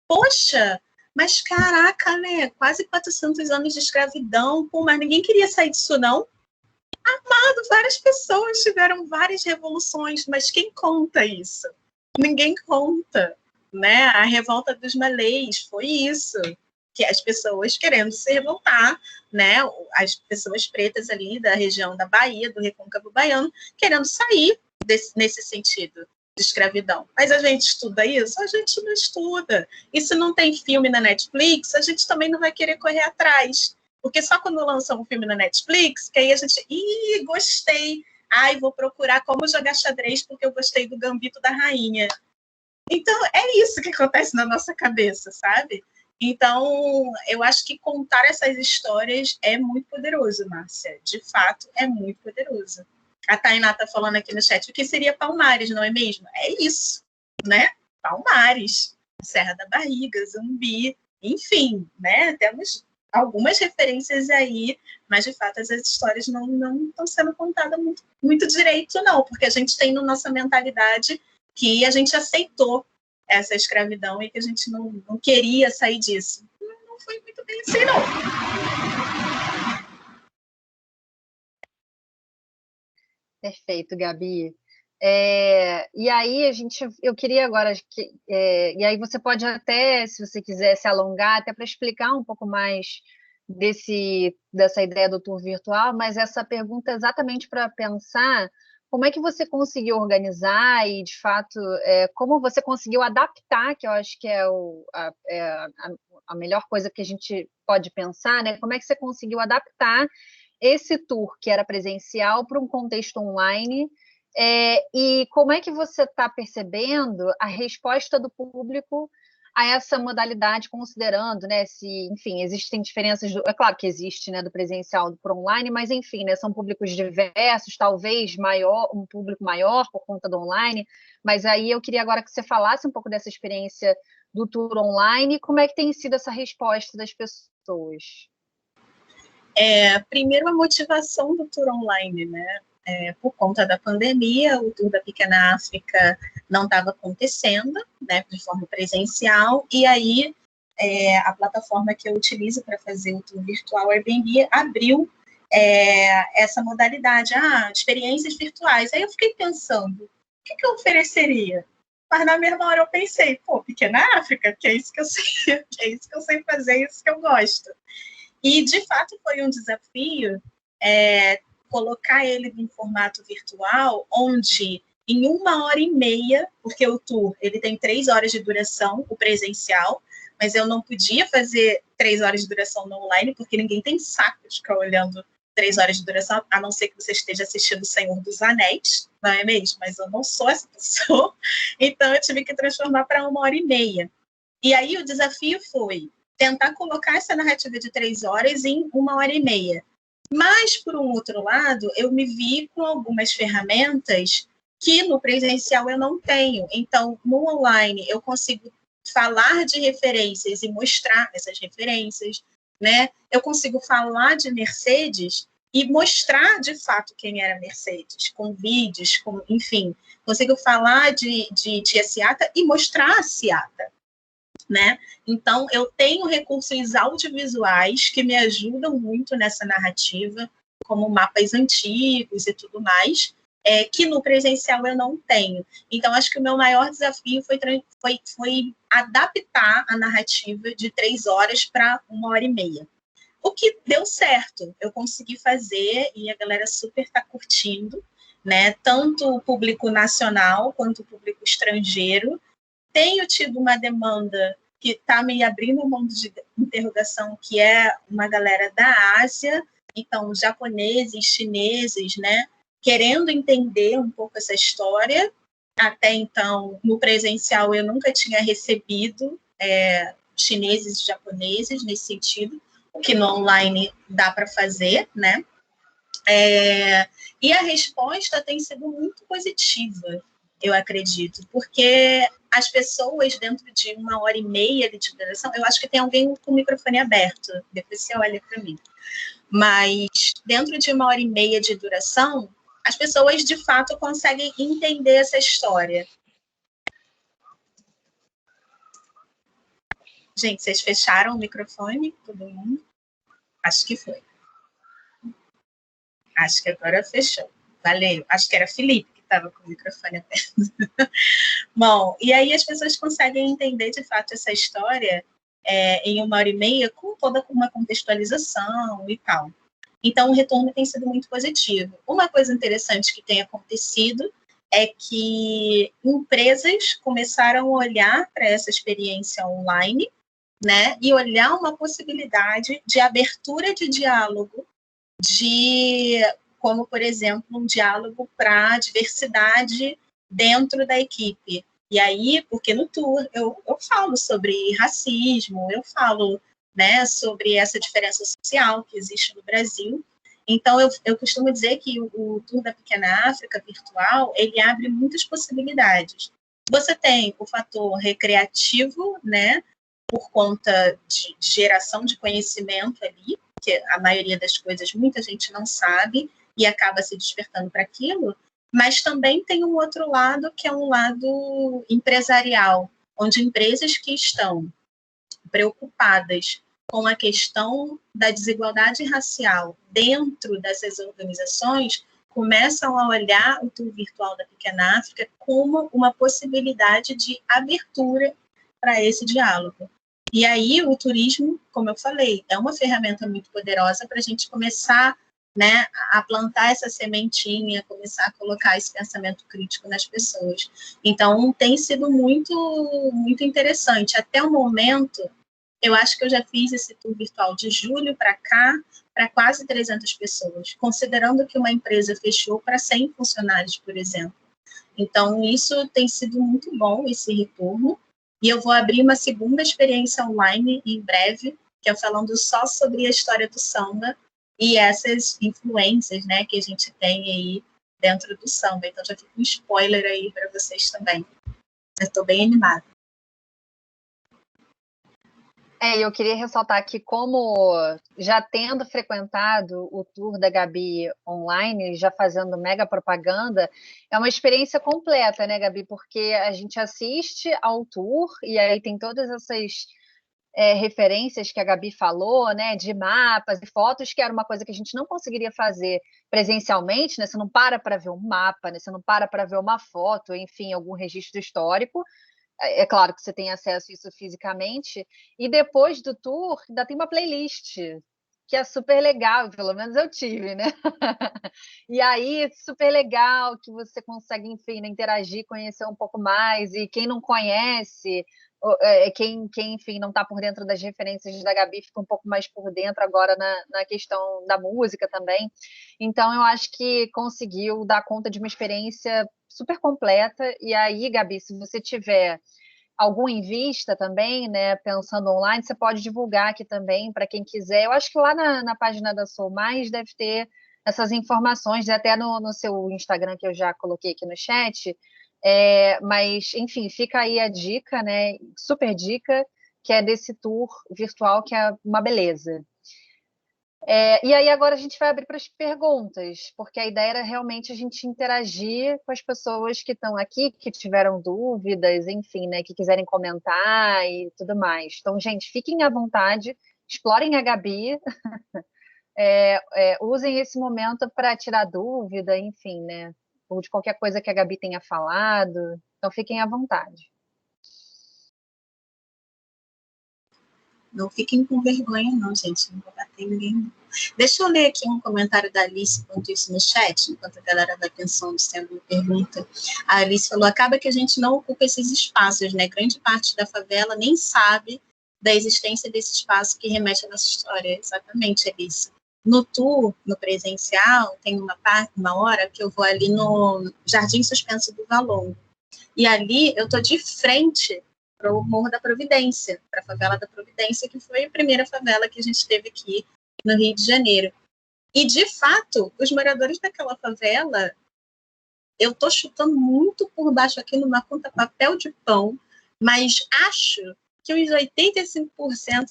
poxa, mas caraca, né? Quase 400 anos de escravidão, pô, mas ninguém queria sair disso, não? Várias pessoas tiveram várias revoluções, mas quem conta isso? Ninguém conta, né? A revolta dos malês foi isso, que as pessoas querendo se revoltar, né? As pessoas pretas ali da região da Bahia, do Recôncavo Baiano, querendo sair nesse sentido de escravidão. Mas a gente estuda isso? A gente não estuda. E se não tem filme na Netflix, a gente também não vai querer correr atrás. Porque só quando lança um filme na Netflix, que aí a gente, gostei. Ai, vou procurar como jogar xadrez porque eu gostei do Gambito da Rainha. Então, é isso que acontece na nossa cabeça, sabe? Então, eu acho que contar essas histórias é muito poderoso, Márcia. De fato, é muito poderoso. A Tainá está falando aqui no chat, o que seria Palmares, não é mesmo? É isso, né? Palmares, Serra da Barriga, Zumbi, enfim, né? Temos algumas referências aí, mas, de fato, essas histórias não estão sendo contadas muito direito, não, porque a gente tem na nossa mentalidade que a gente aceitou essa escravidão e que a gente não queria sair disso. Não foi muito bem assim, não. Perfeito, Gabi. E aí eu queria agora e aí você pode até, se você quiser se alongar, até para explicar um pouco mais dessa ideia do tour virtual, mas essa pergunta é exatamente para pensar como é que você conseguiu organizar e, de fato, como você conseguiu adaptar, que eu acho que a melhor coisa que a gente pode pensar, né? Como é que você conseguiu adaptar esse tour que era presencial para um contexto online, e como é que você está percebendo a resposta do público a essa modalidade, considerando, né, se, enfim, existem diferenças, é claro que existe, né, do presencial para o online, mas, enfim, né, são públicos diversos, talvez um público maior por conta do online, mas aí eu queria agora que você falasse um pouco dessa experiência do tour online, e como é que tem sido essa resposta das pessoas? Primeiro, a motivação do tour online, né? Por conta da pandemia, o tour da Pequena África não estava acontecendo, né, de forma presencial, e aí a plataforma que eu utilizo para fazer o tour virtual, Airbnb, abriu essa modalidade, experiências virtuais. Aí eu fiquei pensando, o que eu ofereceria? Mas na mesma hora eu pensei, Pequena África, que é isso que eu sei, que é isso que eu sei fazer, é isso que eu gosto. E, de fato, foi um desafio colocar ele em formato virtual, onde em 1h30, porque o tour ele tem 3 horas de duração, o presencial, mas eu não podia fazer 3 horas de duração no online, porque ninguém tem saco de ficar olhando 3 horas de duração, a não ser que você esteja assistindo O Senhor dos Anéis, não é mesmo? Mas eu não sou essa pessoa, então eu tive que transformar para 1h30. E aí o desafio foi tentar colocar essa narrativa de 3 horas em 1h30. Mas, por um outro lado, eu me vi com algumas ferramentas que no presencial eu não tenho. Então, no online, eu consigo falar de referências e mostrar essas referências, né? Eu consigo falar de Mercedes e mostrar, de fato, quem era Mercedes, com vídeos, enfim. Consigo falar de Tia Ciata e mostrar a Ciata, né? Então, eu tenho recursos audiovisuais que me ajudam muito nessa narrativa, como mapas antigos e tudo mais, que no presencial eu não tenho. Então, acho que o meu maior desafio foi adaptar a narrativa de 3 horas para 1h30. O que deu certo, eu consegui fazer e a galera super está curtindo, né? Tanto o público nacional quanto o público estrangeiro. Tenho tido uma demanda que está me abrindo um mundo de interrogação, que é uma galera da Ásia, então japoneses, chineses, né, querendo entender um pouco essa história. Até então, no presencial, eu nunca tinha recebido chineses e japoneses nesse sentido, o que no online dá para fazer, né? E a resposta tem sido muito positiva, eu acredito, porque as pessoas, dentro de 1h30 de duração, eu acho que tem alguém com o microfone aberto, depois você olha para mim, mas dentro de 1h30 de duração, as pessoas, de fato, conseguem entender essa história. Gente, vocês fecharam o microfone? Todo mundo? Acho que foi. Acho que agora fechou. Valeu. Acho que era Felipe que estava com o microfone aberto. Bom, e aí as pessoas conseguem entender, de fato, essa história em 1h30 com toda uma contextualização e tal. Então, o retorno tem sido muito positivo. Uma coisa interessante que tem acontecido é que empresas começaram a olhar para essa experiência online, né, e olhar uma possibilidade de abertura de diálogo, como, por exemplo, um diálogo para a diversidade dentro da equipe. E aí, porque no tour eu falo sobre racismo, eu falo, né, sobre essa diferença social que existe no Brasil. Então, eu costumo dizer que o Tour da Pequena África virtual, ele abre muitas possibilidades. Você tem o fator recreativo, né, por conta de geração de conhecimento ali, que a maioria das coisas muita gente não sabe e acaba se despertando para aquilo, mas também tem um outro lado, que é um lado empresarial, onde empresas que estão preocupadas com a questão da desigualdade racial dentro dessas organizações começam a olhar o Tour Virtual da Pequena África como uma possibilidade de abertura para esse diálogo. E aí o turismo, como eu falei, é uma ferramenta muito poderosa para a gente começar, né, a plantar essa sementinha, começar a colocar esse pensamento crítico nas pessoas. Então, tem sido muito, muito interessante. Até o momento, eu acho que eu já fiz esse tour virtual de julho para cá, para quase 300 pessoas, considerando que uma empresa fechou para 100 funcionários, por exemplo. Então, isso tem sido muito bom, esse retorno. E eu vou abrir uma segunda experiência online em breve, que é falando só sobre a história do samba e essas influências, né, que a gente tem aí dentro do samba. Então, já fica um spoiler aí para vocês também. Eu estou bem animada. Eu queria ressaltar que, como já tendo frequentado o tour da Gabi online, já fazendo mega propaganda, é uma experiência completa, né, Gabi? Porque a gente assiste ao tour e aí tem todas essas referências que a Gabi falou, né, de mapas e fotos, que era uma coisa que a gente não conseguiria fazer presencialmente, né? Você não para ver um mapa, né? Você não para ver uma foto, enfim, algum registro histórico. É claro que você tem acesso a isso fisicamente, e depois do tour ainda tem uma playlist, que é super legal, pelo menos eu tive, né? E aí, super legal, que você consegue, enfim, né, interagir, conhecer um pouco mais, e quem não conhece, quem enfim, não está por dentro das referências da Gabi, fica um pouco mais por dentro agora na questão da música também. Então, eu acho que conseguiu dar conta de uma experiência super completa. E aí, Gabi, se você tiver algum em vista também, né, pensando online, você pode divulgar aqui também para quem quiser. Eu acho que lá na página da Sou Mais deve ter essas informações, até no seu Instagram, que eu já coloquei aqui no chat. Mas, enfim, fica aí a dica, né, super dica, que é desse tour virtual, que é uma beleza. E aí agora a gente vai abrir para as perguntas, porque a ideia era realmente a gente interagir com as pessoas que estão aqui, que tiveram dúvidas, enfim, né, que quiserem comentar e tudo mais. Então, gente, fiquem à vontade, explorem a Gabi, usem esse momento para tirar dúvida, enfim, né, ou de qualquer coisa que a Gabi tenha falado. Então, fiquem à vontade. Não fiquem com vergonha, não, gente. Não vou bater em ninguém. Deixa eu ler aqui um comentário da Alice enquanto isso no chat, enquanto a galera vai pensando se tem alguma pergunta. A Alice falou: acaba que a gente não ocupa esses espaços, né? Grande parte da favela nem sabe da existência desse espaço que remete à nossa história. Exatamente, Alice. No tour, no presencial, tem uma hora que eu vou ali no Jardim Suspenso do Valongo. E ali eu tô de frente para o Morro da Providência, para a favela da Providência, que foi a primeira favela que a gente teve aqui no Rio de Janeiro. E, de fato, os moradores daquela favela, eu estou chutando muito por baixo aqui numa conta papel de pão, mas acho que os 85%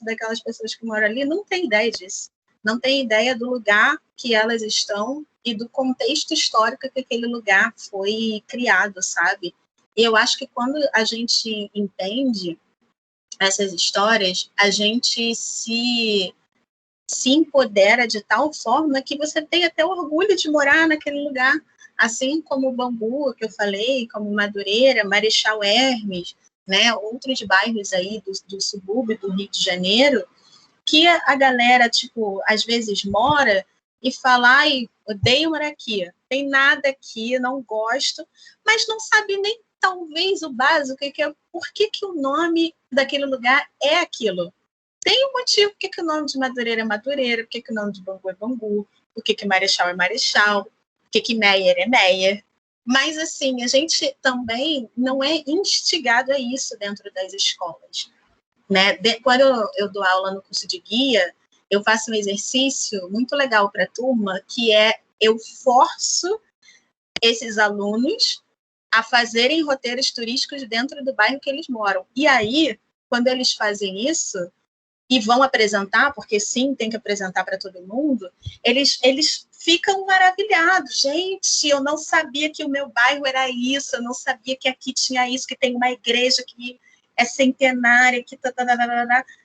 daquelas pessoas que moram ali não têm ideia disso. Não têm ideia do lugar que elas estão e do contexto histórico que aquele lugar foi criado, sabe? E eu acho que quando a gente entende essas histórias, a gente se se empodera de tal forma que você tem até orgulho de morar naquele lugar, assim como o Bangu, que eu falei, como Madureira, Marechal Hermes, né, outros bairros aí do subúrbio do Rio de Janeiro, que a galera, tipo, às vezes mora e fala, ai, odeio morar aqui, tem nada aqui, não gosto, mas não sabe nem, talvez, o básico, que é por que o nome daquele lugar é aquilo. Tem um motivo por que o nome de Madureira é Madureira, por que o nome de Bangu é Bangu, por que Marechal é Marechal, por que Meyer é Meyer. Mas, assim, a gente também não é instigado a isso dentro das escolas. Né? Quando eu dou aula no curso de guia, eu faço um exercício muito legal para a turma, que é eu forço esses alunos a fazerem roteiros turísticos dentro do bairro que eles moram. E aí, quando eles fazem isso, e vão apresentar, porque sim, tem que apresentar para todo mundo, eles ficam maravilhados. Gente, eu não sabia que o meu bairro era isso, eu não sabia que aqui tinha isso, que tem uma igreja que é centenária, que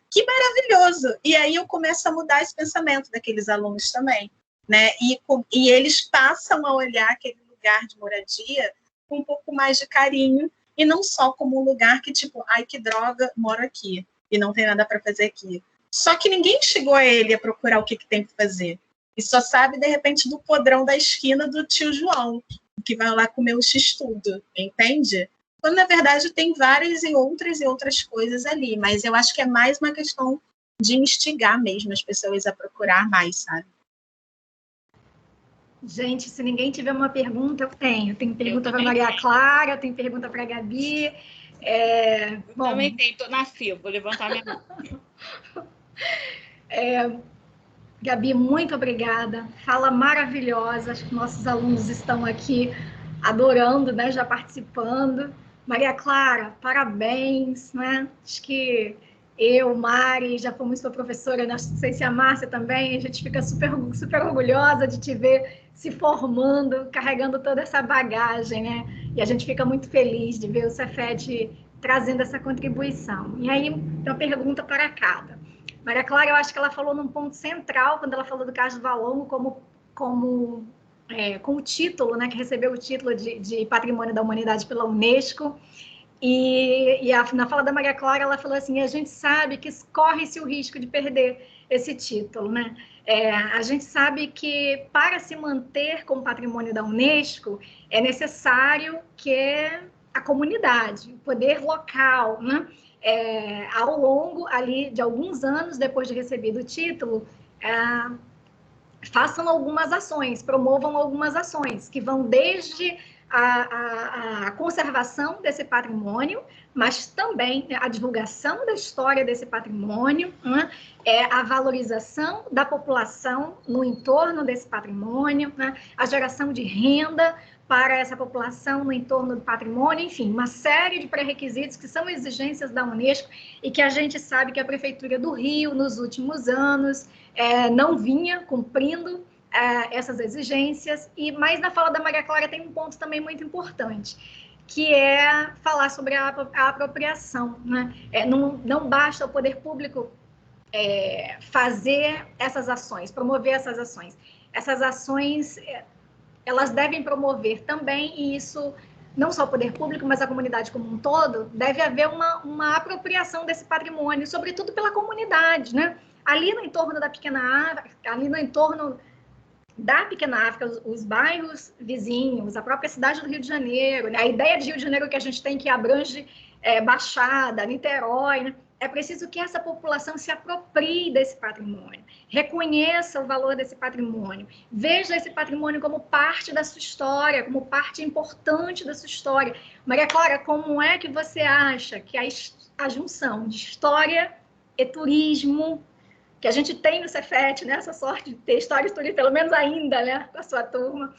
que maravilhoso. E aí eu começo a mudar esse pensamento daqueles alunos também, né? E eles passam a olhar aquele lugar de moradia com um pouco mais de carinho, e não só como um lugar que, tipo, ai, que droga, moro aqui e não tem nada para fazer aqui. Só que ninguém chegou a ele a procurar o que tem que fazer. E só sabe, de repente, do podrão da esquina do tio João, que vai lá comer o x-tudo, entende? Quando, na verdade, tem várias e outras coisas ali. Mas eu acho que é mais uma questão de instigar mesmo as pessoas a procurar mais, sabe? Gente, se ninguém tiver uma pergunta, eu tenho. Tem pergunta para Maria Clara, tem pergunta para a Gabi. Bom, também tem, estou na fila, vou levantar minha mão. Gabi, muito obrigada. Fala maravilhosa. Acho que nossos alunos estão aqui adorando, né? Já participando. Maria Clara, parabéns, né? Acho que eu, Mari, já fomos sua professora, não sei se a Márcia também, a gente fica super, super orgulhosa de te ver se formando, carregando toda essa bagagem, né? E a gente fica muito feliz de ver o Cefet trazendo essa contribuição. E aí, uma pergunta para cada. Maria Clara, eu acho que ela falou num ponto central, quando ela falou do caso do Valongo, com o título, né, que recebeu o título de Patrimônio da Humanidade pela Unesco. Na fala da Maria Clara, ela falou assim, a gente sabe que corre-se o risco de perder esse título, né? A gente sabe que para se manter como patrimônio da Unesco, é necessário que a comunidade, o poder local, né? Ao longo ali de alguns anos depois de recebido o título, façam algumas ações, promovam algumas ações, que vão desde a conservação desse patrimônio, mas também a divulgação da história desse patrimônio, né? A valorização da população no entorno desse patrimônio, né? A geração de renda para essa população no entorno do patrimônio, enfim, uma série de pré-requisitos que são exigências da Unesco e que a gente sabe que a Prefeitura do Rio, nos últimos anos, não vinha cumprindo essas exigências, mas na fala da Maria Clara tem um ponto também muito importante, que é falar sobre a apropriação, né? Não basta o poder público fazer essas ações, promover essas ações. Essas ações, elas devem promover também, e isso não só o poder público, mas a comunidade como um todo, deve haver uma apropriação desse patrimônio, sobretudo pela comunidade, né? Ali no entorno da Pequena África, ali no entorno da Pequena África, os bairros vizinhos, a própria cidade do Rio de Janeiro, né? A ideia de Rio de Janeiro que a gente tem, que abrange Baixada, Niterói, né? É preciso que essa população se aproprie desse patrimônio, reconheça o valor desse patrimônio, veja esse patrimônio como parte da sua história, como parte importante da sua história. Maria Clara, como é que você acha que a junção de história e turismo, que a gente tem no Cefet, né, essa sorte de ter história e turismo, pelo menos ainda, né, com a sua turma,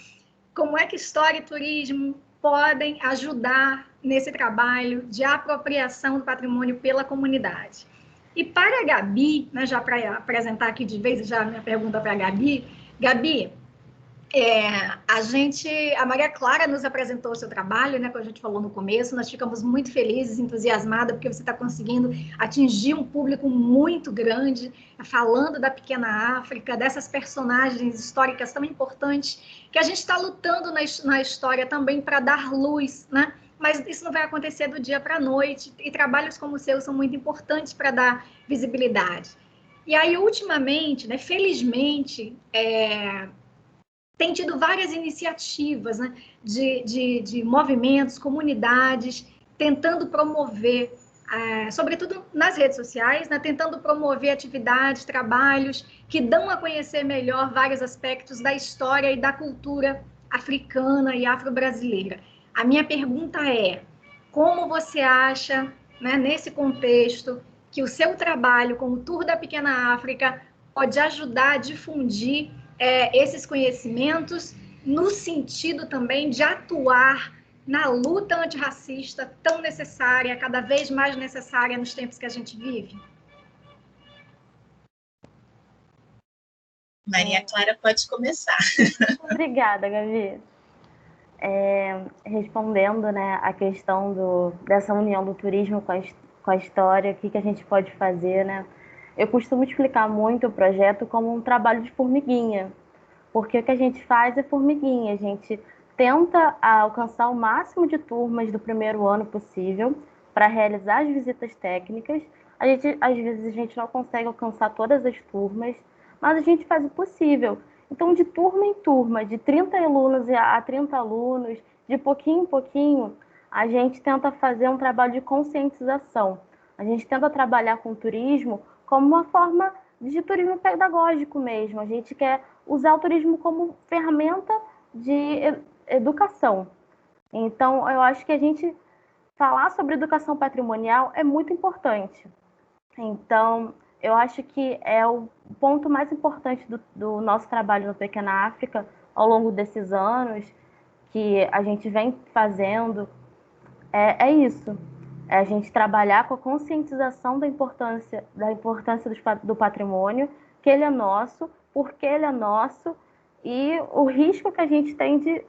como é que história e turismo podem ajudar nesse trabalho de apropriação do patrimônio pela comunidade? E para a Gabi, né, já para apresentar aqui de vez já a minha pergunta para a Gabi, A Maria Clara nos apresentou o seu trabalho, né, como a gente falou no começo, nós ficamos muito felizes, entusiasmadas, porque você está conseguindo atingir um público muito grande, falando da pequena África, dessas personagens históricas tão importantes, que a gente está lutando na história também para dar luz, né? Mas isso não vai acontecer do dia para a noite, e trabalhos como o seu são muito importantes para dar visibilidade. E aí, ultimamente, né, felizmente, tem tido várias iniciativas, né, de movimentos, comunidades, tentando promover, sobretudo nas redes sociais, né, tentando promover atividades, trabalhos que dão a conhecer melhor vários aspectos da história e da cultura africana e afro-brasileira. A minha pergunta é, como você acha, né, nesse contexto, que o seu trabalho como Tour da Pequena África pode ajudar a difundir esses conhecimentos no sentido também de atuar na luta antirracista tão necessária, cada vez mais necessária nos tempos que a gente vive? Maria Clara pode começar. Obrigada, Gabi. Respondendo, né, a questão dessa união do turismo com a história, o que a gente pode fazer, né? Eu costumo explicar muito o projeto como um trabalho de formiguinha, porque o que a gente faz é formiguinha, a gente tenta alcançar o máximo de turmas do primeiro ano possível para realizar as visitas técnicas. Às vezes a gente não consegue alcançar todas as turmas, mas a gente faz o possível. Então, de turma em turma, de 30 alunos a 30 alunos, de pouquinho em pouquinho, a gente tenta fazer um trabalho de conscientização. A gente tenta trabalhar com o turismo como uma forma de turismo pedagógico mesmo. A gente quer usar o turismo como ferramenta de educação. Então, eu acho que a gente falar sobre educação patrimonial é muito importante. Então, eu acho que é o ponto mais importante do nosso trabalho no Pequena África ao longo desses anos que a gente vem fazendo. É isso. É a gente trabalhar com a conscientização da importância do patrimônio, que ele é nosso, porque ele é nosso, e o risco que a gente tem de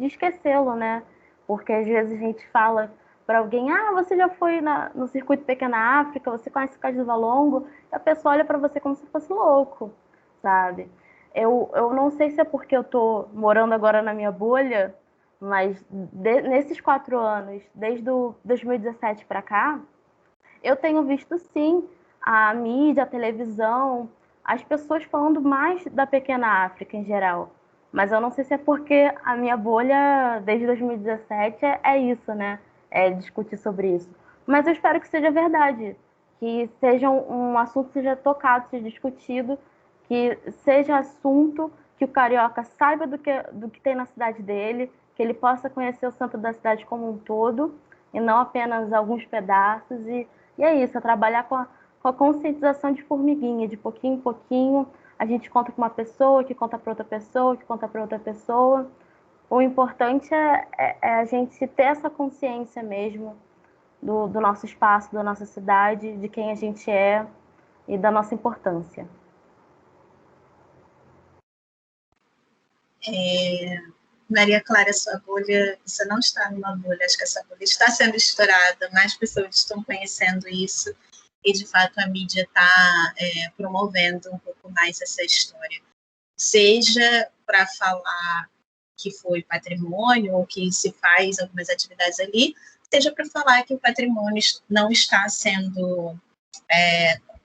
esquecê-lo, né? Porque às vezes a gente fala para alguém, você já foi no circuito Pequena África, você conhece o Cais do Valongo, e a pessoa olha para você como se fosse louco, sabe? Eu não sei se é porque eu estou morando agora na minha bolha, mas nesses 4 anos, desde 2017 para cá, eu tenho visto sim a mídia, a televisão, as pessoas falando mais da Pequena África em geral. Mas eu não sei se é porque a minha bolha, desde 2017, é isso, né? É discutir sobre isso. Mas eu espero que seja verdade, que seja um assunto que seja tocado, seja discutido, que seja assunto que o carioca saiba do que tem na cidade dele, que ele possa conhecer o centro da cidade como um todo, e não apenas alguns pedaços. E é isso, é trabalhar com a conscientização de formiguinha, de pouquinho em pouquinho. A gente conta com uma pessoa, que conta para outra pessoa, que conta para outra pessoa. O importante é a gente ter essa consciência mesmo do nosso espaço, da nossa cidade, de quem a gente é e da nossa importância. Maria Clara, sua bolha, você não está numa bolha, acho que essa bolha está sendo estourada, mais pessoas estão conhecendo isso, e de fato a mídia está promovendo um pouco mais essa história. Seja para falar que foi patrimônio, ou que se faz algumas atividades ali, seja para falar que o patrimônio não está sendo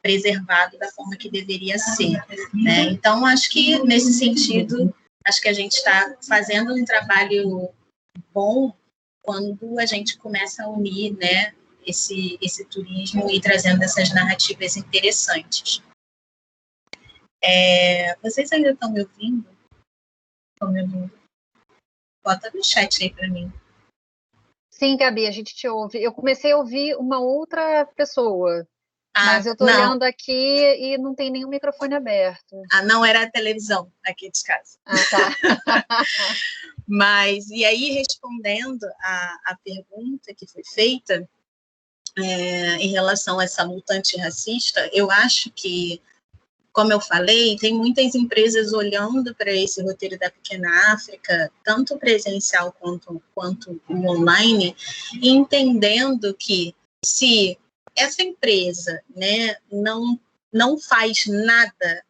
preservado da forma que deveria ser, né? Então, acho que, nesse sentido, acho que a gente está fazendo um trabalho bom quando a gente começa a unir, né, esse turismo e trazendo essas narrativas interessantes. Vocês ainda estão me ouvindo? Estão me ouvindo? Bota no chat aí para mim. Sim, Gabi, a gente te ouve. Eu comecei a ouvir uma outra pessoa, mas eu estou olhando aqui e não tem nenhum microfone aberto. Não era a televisão aqui de casa. Tá. Mas, e aí, respondendo a pergunta que foi feita em relação a essa luta antirracista, eu acho que, como eu falei, tem muitas empresas olhando para esse roteiro da Pequena África, tanto presencial quanto o online, e entendendo que se essa empresa, né, não faz nada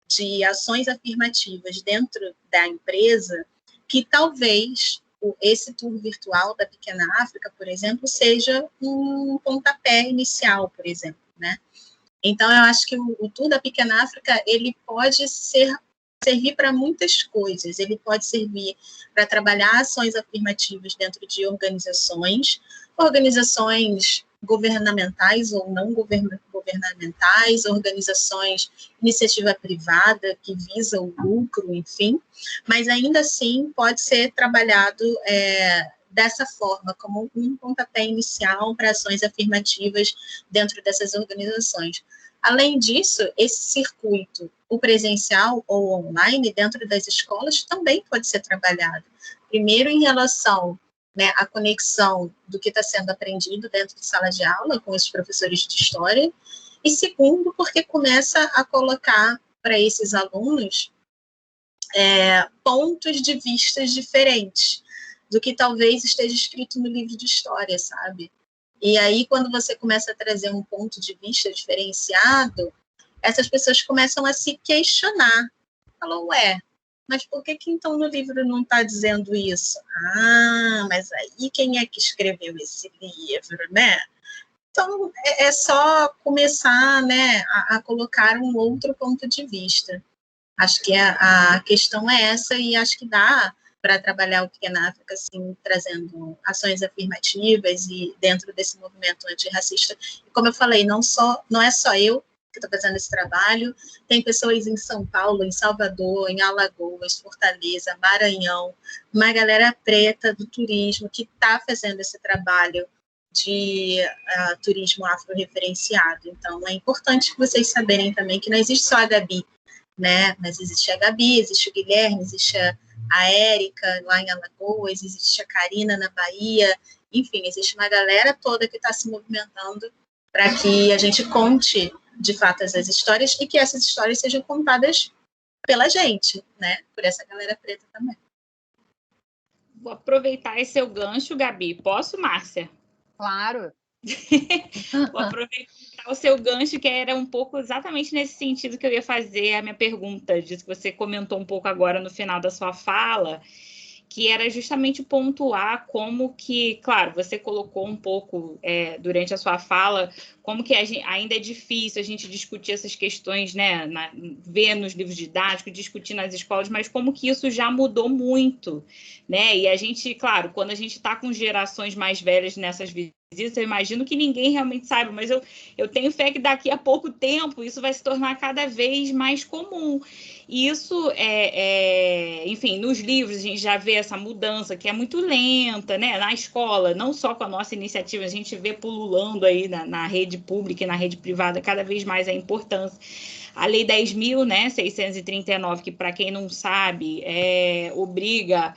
de ações afirmativas dentro da empresa, que talvez esse tour virtual da Pequena África, por exemplo, seja um pontapé inicial, por exemplo, né? Então, eu acho que o tour da Pequena África, ele pode servir para muitas coisas. Ele pode servir para trabalhar ações afirmativas dentro de organizações governamentais ou não governamentais, organizações, iniciativa privada que visa o lucro, enfim, mas ainda assim pode ser trabalhado dessa forma, como um pontapé inicial para ações afirmativas dentro dessas organizações. Além disso, esse circuito, o presencial ou online, dentro das escolas, também pode ser trabalhado. Primeiro, em relação, né, à conexão do que está sendo aprendido dentro de sala de aula com os professores de história, e segundo, porque começa a colocar para esses alunos pontos de vista diferentes do que talvez esteja escrito no livro de história, sabe? E aí, quando você começa a trazer um ponto de vista diferenciado, essas pessoas começam a se questionar. Falam, mas por que então no livro não está dizendo isso? Ah, mas aí quem é que escreveu esse livro, né? Então, é só começar, né, a colocar um outro ponto de vista. Acho que a questão é essa, e acho que dá para trabalhar o Pequena África, assim, trazendo ações afirmativas e dentro desse movimento antirracista. E como eu falei, não é só eu que estou fazendo esse trabalho, tem pessoas em São Paulo, em Salvador, em Alagoas, Fortaleza, Maranhão, uma galera preta do turismo que está fazendo esse trabalho de turismo afro-referenciado. Então, é importante que vocês saberem também que não existe só a Gabi, né? Mas existe a Gabi, existe o Guilherme, existe a Érica lá em Alagoas, existe a Karina na Bahia, enfim, existe uma galera toda que está se movimentando para que a gente conte, de fato, as histórias e que essas histórias sejam contadas pela gente, né? Por essa galera preta também. Vou aproveitar esse seu gancho, Gabi. Posso, Márcia? Claro. Vou aproveitar o seu gancho, que era um pouco exatamente nesse sentido que eu ia fazer a minha pergunta, disso que você comentou um pouco agora no final da sua fala, que era justamente pontuar como que, claro, você colocou um pouco durante a sua fala, como que ainda é difícil a gente discutir essas questões, né, ver nos livros didáticos, discutir nas escolas, mas como que isso já mudou muito, né? E a gente, claro, quando a gente está com gerações mais velhas nessas visitas, eu imagino que ninguém realmente sabe, mas eu tenho fé que daqui a pouco tempo isso vai se tornar cada vez mais comum. E isso, enfim, nos livros a gente já vê essa mudança, que é muito lenta, né? Na escola, não só com a nossa iniciativa, a gente vê pululando aí na rede pública e na rede privada cada vez mais a importância. A Lei 10.639, que, para quem não sabe, obriga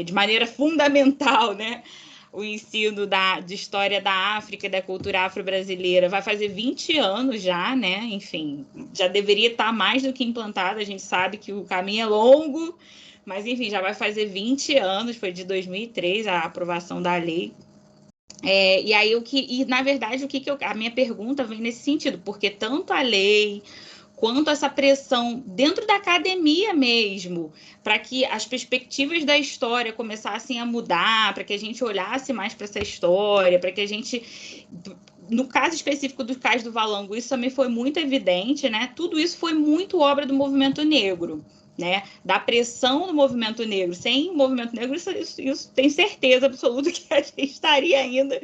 de maneira fundamental, né, o ensino de história da África e da cultura afro-brasileira, vai fazer 20 anos já, né? Enfim, já deveria estar mais do que implantada, a gente sabe que o caminho é longo, mas, enfim, já vai fazer 20 anos, foi de 2003 a aprovação da lei. E aí, na verdade, a minha pergunta vem nesse sentido, porque tanto a lei quanto essa pressão dentro da academia mesmo, para que as perspectivas da história começassem a mudar, para que a gente olhasse mais para essa história, para que a gente... No caso específico do Cais do Valongo, isso também foi muito evidente, né? Tudo isso foi muito obra do movimento negro, né? Da pressão do movimento negro. Sem o movimento negro, isso tem certeza absoluta que a gente estaria ainda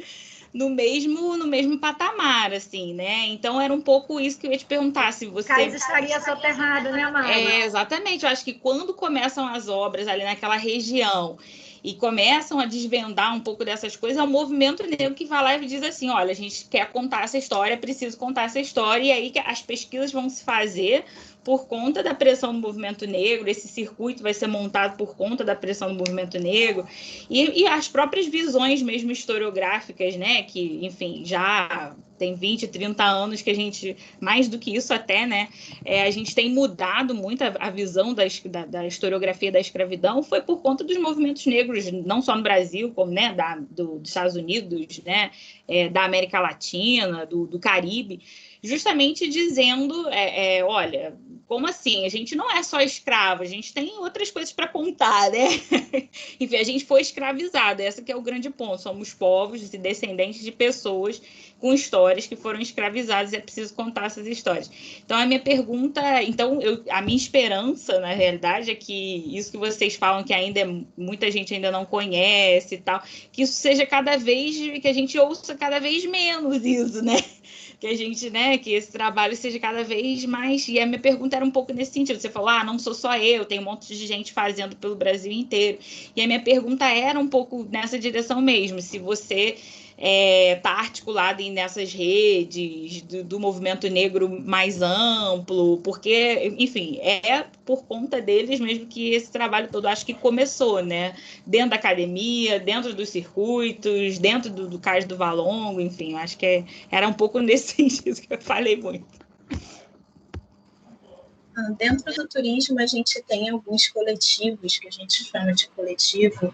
no mesmo patamar, assim, né? Então, era um pouco isso que eu ia te perguntar, se você... Cais estaria soterrado, né, Amanda? Exatamente. Eu acho que quando começam as obras ali naquela região e começam a desvendar um pouco dessas coisas, é o movimento negro que vai lá e diz assim, olha, a gente quer contar essa história, preciso contar essa história, e aí que as pesquisas vão se fazer por conta da pressão do movimento negro, esse circuito vai ser montado por conta da pressão do movimento negro, e as próprias visões mesmo historiográficas, né, que, enfim, já tem 20, 30 anos que a gente, mais do que isso até, né, a gente tem mudado muito a visão da historiografia da escravidão, foi por conta dos movimentos negros, não só no Brasil, como, né, dos Estados Unidos, né, da América Latina, do Caribe, justamente dizendo, olha, como assim? A gente não é só escravo, a gente tem outras coisas para contar, né? Enfim, a gente foi escravizado, esse que é o grande ponto, somos povos e descendentes de pessoas com histórias que foram escravizadas e é preciso contar essas histórias. Então, a minha pergunta, a minha esperança, na realidade, é que isso que vocês falam que muita gente ainda não conhece e tal, que isso seja que a gente ouça cada vez menos isso, né? Que a gente, né, que esse trabalho seja cada vez mais, e a minha pergunta era um pouco nesse sentido, você falou, não sou só eu, tem um monte de gente fazendo pelo Brasil inteiro, e a minha pergunta era um pouco nessa direção mesmo, se você está articulado nessas redes do movimento negro mais amplo, porque, enfim, por conta deles mesmo que esse trabalho todo acho que começou, né? Dentro da academia, dentro dos circuitos, dentro do Cais do Valongo, enfim, acho que era um pouco nesse sentido que eu falei muito. Dentro do turismo, a gente tem alguns coletivos, que a gente chama de coletivo,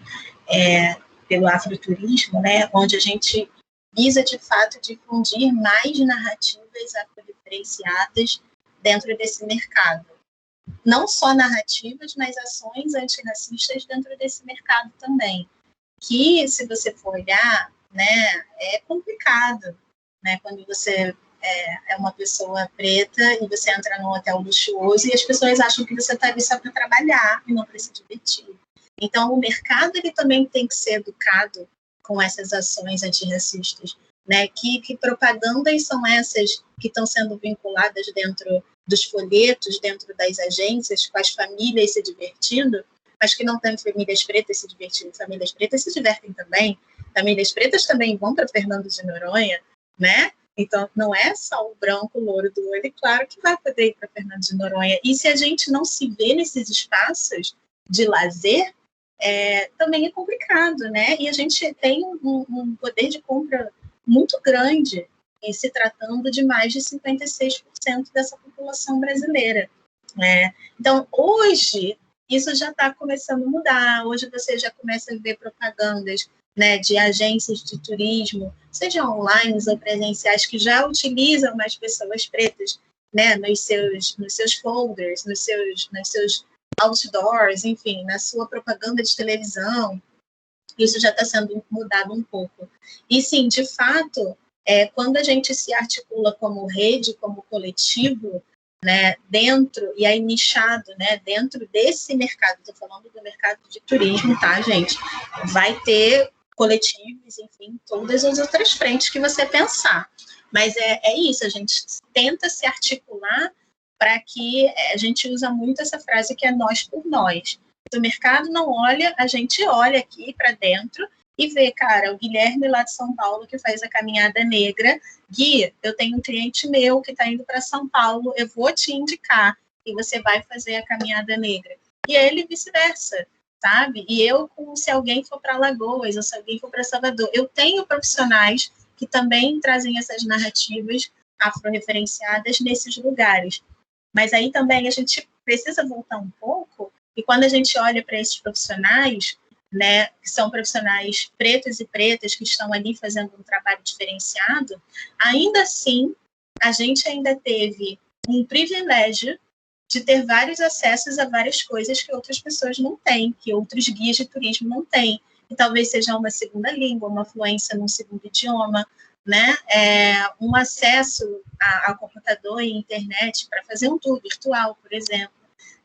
pelo afroturismo, né, onde a gente visa, de fato, difundir mais narrativas afro-referenciadas dentro desse mercado. Não só narrativas, mas ações antirracistas dentro desse mercado também. Que, se você for olhar, né, é complicado, né, quando você é uma pessoa preta e você entra num hotel luxuoso e as pessoas acham que você está ali só para trabalhar e não para se divertir. Então, o mercado ele também tem que ser educado com essas ações antirracistas, né? Que propagandas são essas que estão sendo vinculadas dentro dos folhetos, dentro das agências, com as famílias se divertindo, mas que não tem famílias pretas se divertindo. Famílias pretas se divertem também. Famílias pretas também vão para Fernando de Noronha, né? Então, não é só o branco, o louro do olho, claro que vai poder ir para Fernando de Noronha. E se a gente não se vê nesses espaços de lazer, também é complicado, né? E a gente tem um poder de compra muito grande, se tratando de mais de 56% dessa população brasileira, né? Então, hoje, isso já está começando a mudar. Hoje você já começa a ver propagandas, né, de agências de turismo, seja online ou presenciais, que já utilizam mais pessoas pretas, né, nos seus folders, nos seus outdoors, enfim, na sua propaganda de televisão. Isso já está sendo mudado um pouco. E sim, de fato, quando a gente se articula como rede, como coletivo, né, dentro, e aí nichado, né, dentro desse mercado, estou falando do mercado de turismo, tá, gente? Vai ter coletivos, enfim, todas as outras frentes que você pensar. Mas é isso, a gente tenta se articular para que a gente usa muito essa frase que é nós por nós. Se o mercado não olha, a gente olha aqui para dentro e vê, cara, o Guilherme lá de São Paulo que faz a caminhada negra, Gui, eu tenho um cliente meu que está indo para São Paulo, eu vou te indicar e você vai fazer a caminhada negra. E ele vice-versa, sabe? E se alguém for para Alagoas ou se alguém for para Salvador, eu tenho profissionais que também trazem essas narrativas afro-referenciadas nesses lugares. Mas aí também a gente precisa voltar um pouco, e quando a gente olha para esses profissionais, né, que são profissionais pretos e pretas que estão ali fazendo um trabalho diferenciado, ainda assim, a gente ainda teve um privilégio de ter vários acessos a várias coisas que outras pessoas não têm, que outros guias de turismo não têm, que talvez seja uma segunda língua, uma fluência num segundo idioma, né? Um acesso ao computador e internet para fazer um tour virtual, por exemplo,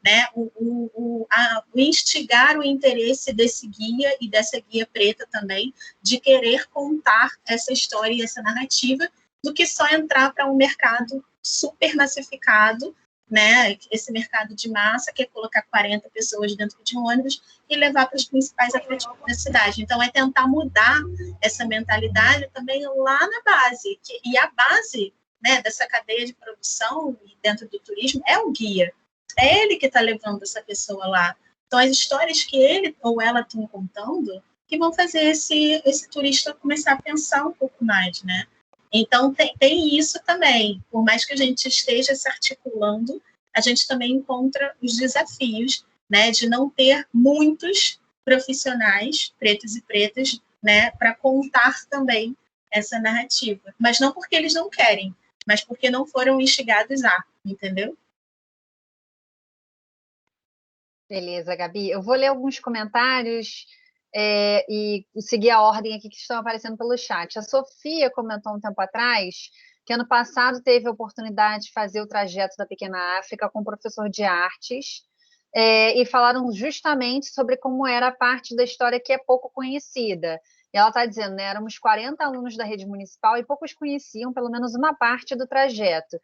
né? O instigar o interesse desse guia e dessa guia preta também de querer contar essa história e essa narrativa, do que só entrar para um mercado super massificado, né? Esse mercado de massa, que é colocar 40 pessoas dentro de um ônibus e levar para os principais atrativos da cidade. Então, é tentar mudar essa mentalidade também lá na base. E a base né, dessa cadeia de produção e dentro do turismo é o guia. É ele que está levando essa pessoa lá. Então, as histórias que ele ou ela estão contando que vão fazer esse turista começar a pensar um pouco mais, né? Então, tem isso também. Por mais que a gente esteja se articulando, a gente também encontra os desafios, né, de não ter muitos profissionais, pretos e pretas, né, para contar também essa narrativa. Mas não porque eles não querem, mas porque não foram instigados a, entendeu? Beleza, Gabi. Eu vou ler alguns comentários e seguir a ordem aqui que estão aparecendo pelo chat. A Sofia comentou um tempo atrás que ano passado teve a oportunidade de fazer o trajeto da Pequena África com o professor de artes e falaram justamente sobre como era a parte da história que é pouco conhecida. E ela está dizendo, né, éramos 40 alunos da rede municipal e poucos conheciam pelo menos uma parte do trajeto.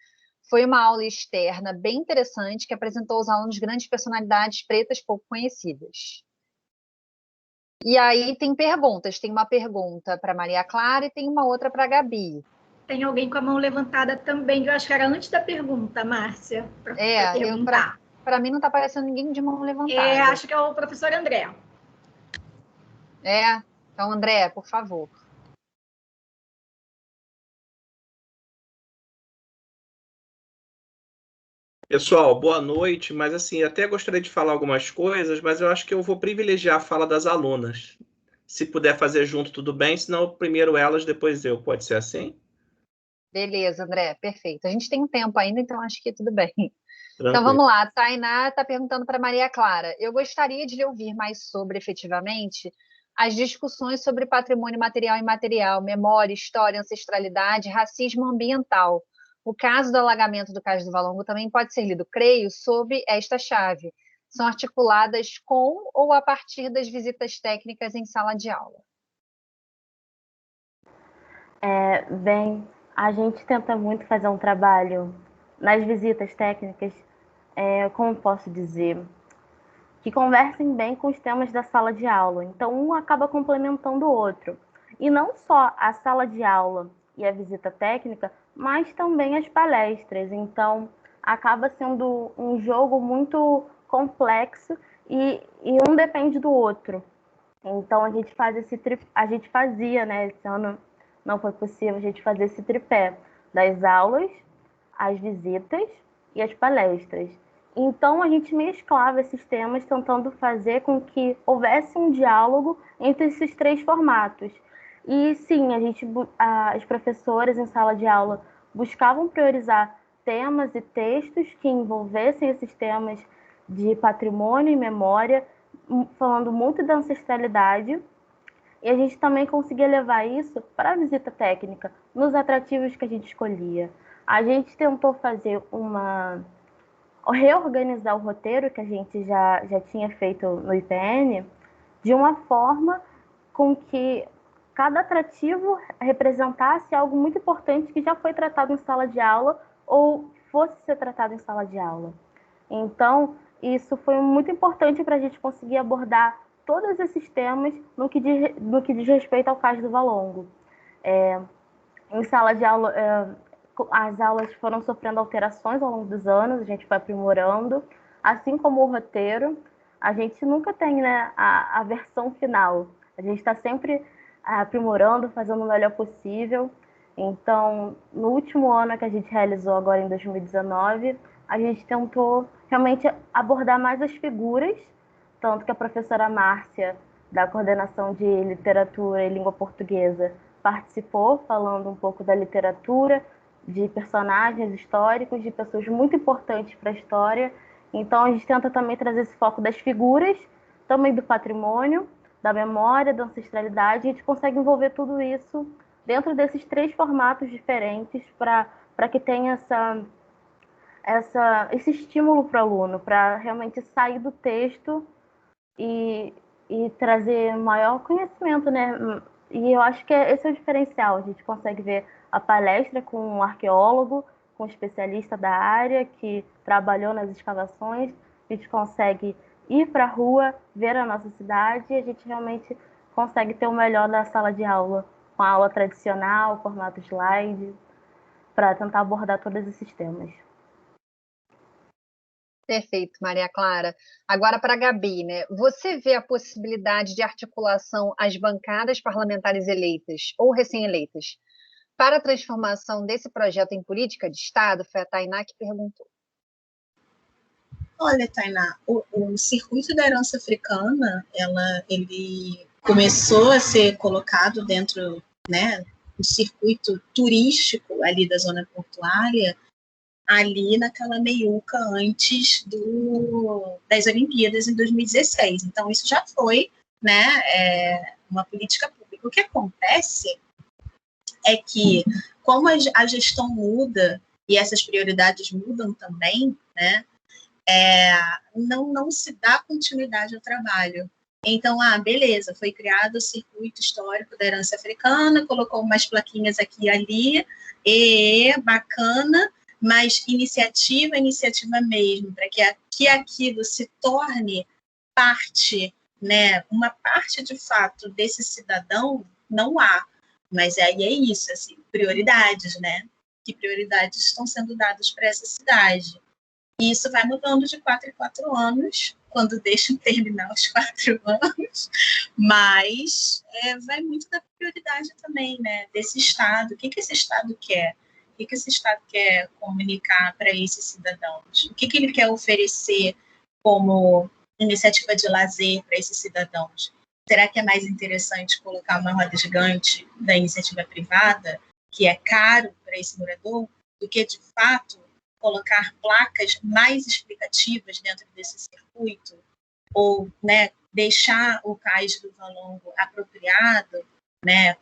Foi uma aula externa bem interessante que apresentou aos alunos grandes personalidades pretas pouco conhecidas. E aí tem perguntas. Tem uma pergunta para Maria Clara e tem uma outra para a Gabi. Tem alguém com a mão levantada também, que eu acho que era antes da pergunta, Márcia, para perguntar. Para mim não está aparecendo ninguém de mão levantada. Acho que é o professor André. Então, André, por favor. Pessoal, boa noite, mas assim, até gostaria de falar algumas coisas, mas eu acho que eu vou privilegiar a fala das alunas. Se puder fazer junto, tudo bem, senão primeiro elas, depois eu. Pode ser assim? Beleza, André, perfeito. A gente tem um tempo ainda, então acho que tudo bem. Tranquilo. Então vamos lá, a Tainá está perguntando para Maria Clara. Eu gostaria de lhe ouvir mais sobre, efetivamente, as discussões sobre patrimônio material e imaterial, memória, história, ancestralidade, racismo ambiental. O caso do alagamento do Cais do Valongo também pode ser lido, creio, sob esta chave. São articuladas com ou a partir das visitas técnicas em sala de aula. Bem, a gente tenta muito fazer um trabalho nas visitas técnicas, como posso dizer, que conversem bem com os temas da sala de aula. Então, um acaba complementando o outro. E não só a sala de aula e a visita técnica, mas também as palestras. Então, acaba sendo um jogo muito complexo e um depende do outro. Então, a gente fazia, né? Esse ano não foi possível a gente fazer esse tripé das aulas, as visitas e as palestras. Então, a gente mesclava esses temas, tentando fazer com que houvesse um diálogo entre esses três formatos. E sim, as professoras em sala de aula buscavam priorizar temas e textos que envolvessem esses temas de patrimônio e memória, falando muito da ancestralidade. E a gente também conseguia levar isso para a visita técnica, nos atrativos que a gente escolhia. A gente tentou reorganizar o roteiro que a gente já tinha feito no IPN de uma forma com que cada atrativo representasse algo muito importante que já foi tratado em sala de aula ou fosse ser tratado em sala de aula. Então, isso foi muito importante para a gente conseguir abordar todos esses temas no que diz respeito ao Cais do Valongo. Em sala de aula, as aulas foram sofrendo alterações ao longo dos anos, a gente foi aprimorando, assim como o roteiro. A gente nunca tem, né, a versão final, a gente está sempre aprimorando, fazendo o melhor possível. Então, no último ano que a gente realizou, agora em 2019, a gente tentou realmente abordar mais as figuras, tanto que a professora Márcia, da coordenação de literatura e língua portuguesa, participou falando um pouco da literatura, de personagens históricos, de pessoas muito importantes para a história. Então, a gente tenta também trazer esse foco das figuras, também do patrimônio, da memória, da ancestralidade. A gente consegue envolver tudo isso dentro desses três formatos diferentes para que tenha esse estímulo para o aluno, para realmente sair do texto e trazer maior conhecimento, né? E eu acho que esse é o diferencial. A gente consegue ver a palestra com um arqueólogo, com um especialista da área que trabalhou nas escavações. A gente consegue ir para a rua, ver a nossa cidade e a gente realmente consegue ter o melhor da sala de aula, com a aula tradicional, formato slide. para tentar abordar todos esses temas. Perfeito, Maria Clara. Agora para a Gabi, né? Você vê a possibilidade de articulação às bancadas parlamentares eleitas ou recém-eleitas para a transformação desse projeto em política de Estado? Foi a Tainá que perguntou. Olha, Tainá, o circuito da herança africana, ele começou a ser colocado dentro, né, do circuito turístico ali da zona portuária, ali naquela meiuca antes das Olimpíadas em 2016. Então, isso já foi, né, uma política pública. O que acontece é que, como a gestão muda e essas prioridades mudam também, né, não se dá continuidade ao trabalho. Então, beleza, foi criado o circuito histórico da herança africana, colocou umas plaquinhas aqui e ali, bacana, mas iniciativa mesmo, para que aquilo se torne parte, né, uma parte de fato desse cidadão, não há. Mas aí é isso, assim, prioridades, né? Que prioridades estão sendo dadas para essa cidade? E isso vai mudando de 4 em 4 anos, quando deixam terminar os 4 anos, mas vai muito da prioridade também, né, desse Estado. O que esse Estado quer? O que esse Estado quer comunicar para esses cidadãos? O que ele quer oferecer como iniciativa de lazer para esses cidadãos? Será que é mais interessante colocar uma roda gigante da iniciativa privada, que é caro para esse morador, do que, de fato, colocar placas mais explicativas dentro desse circuito, ou, né, deixar o cais do Valongo apropriado, né,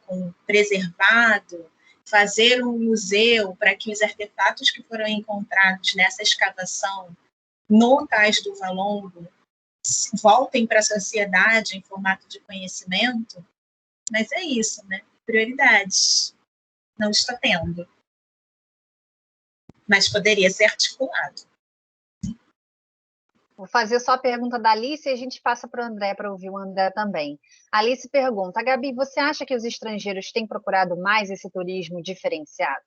preservado, fazer um museu para que os artefatos que foram encontrados nessa escavação no cais do Valongo voltem para a sociedade em formato de conhecimento. Mas é isso, né? Prioridades. Não está tendo. Mas poderia ser articulado. Vou fazer só a pergunta da Alice e a gente passa para o André para ouvir o André também. A Alice pergunta, Gabi, você acha que os estrangeiros têm procurado mais esse turismo diferenciado?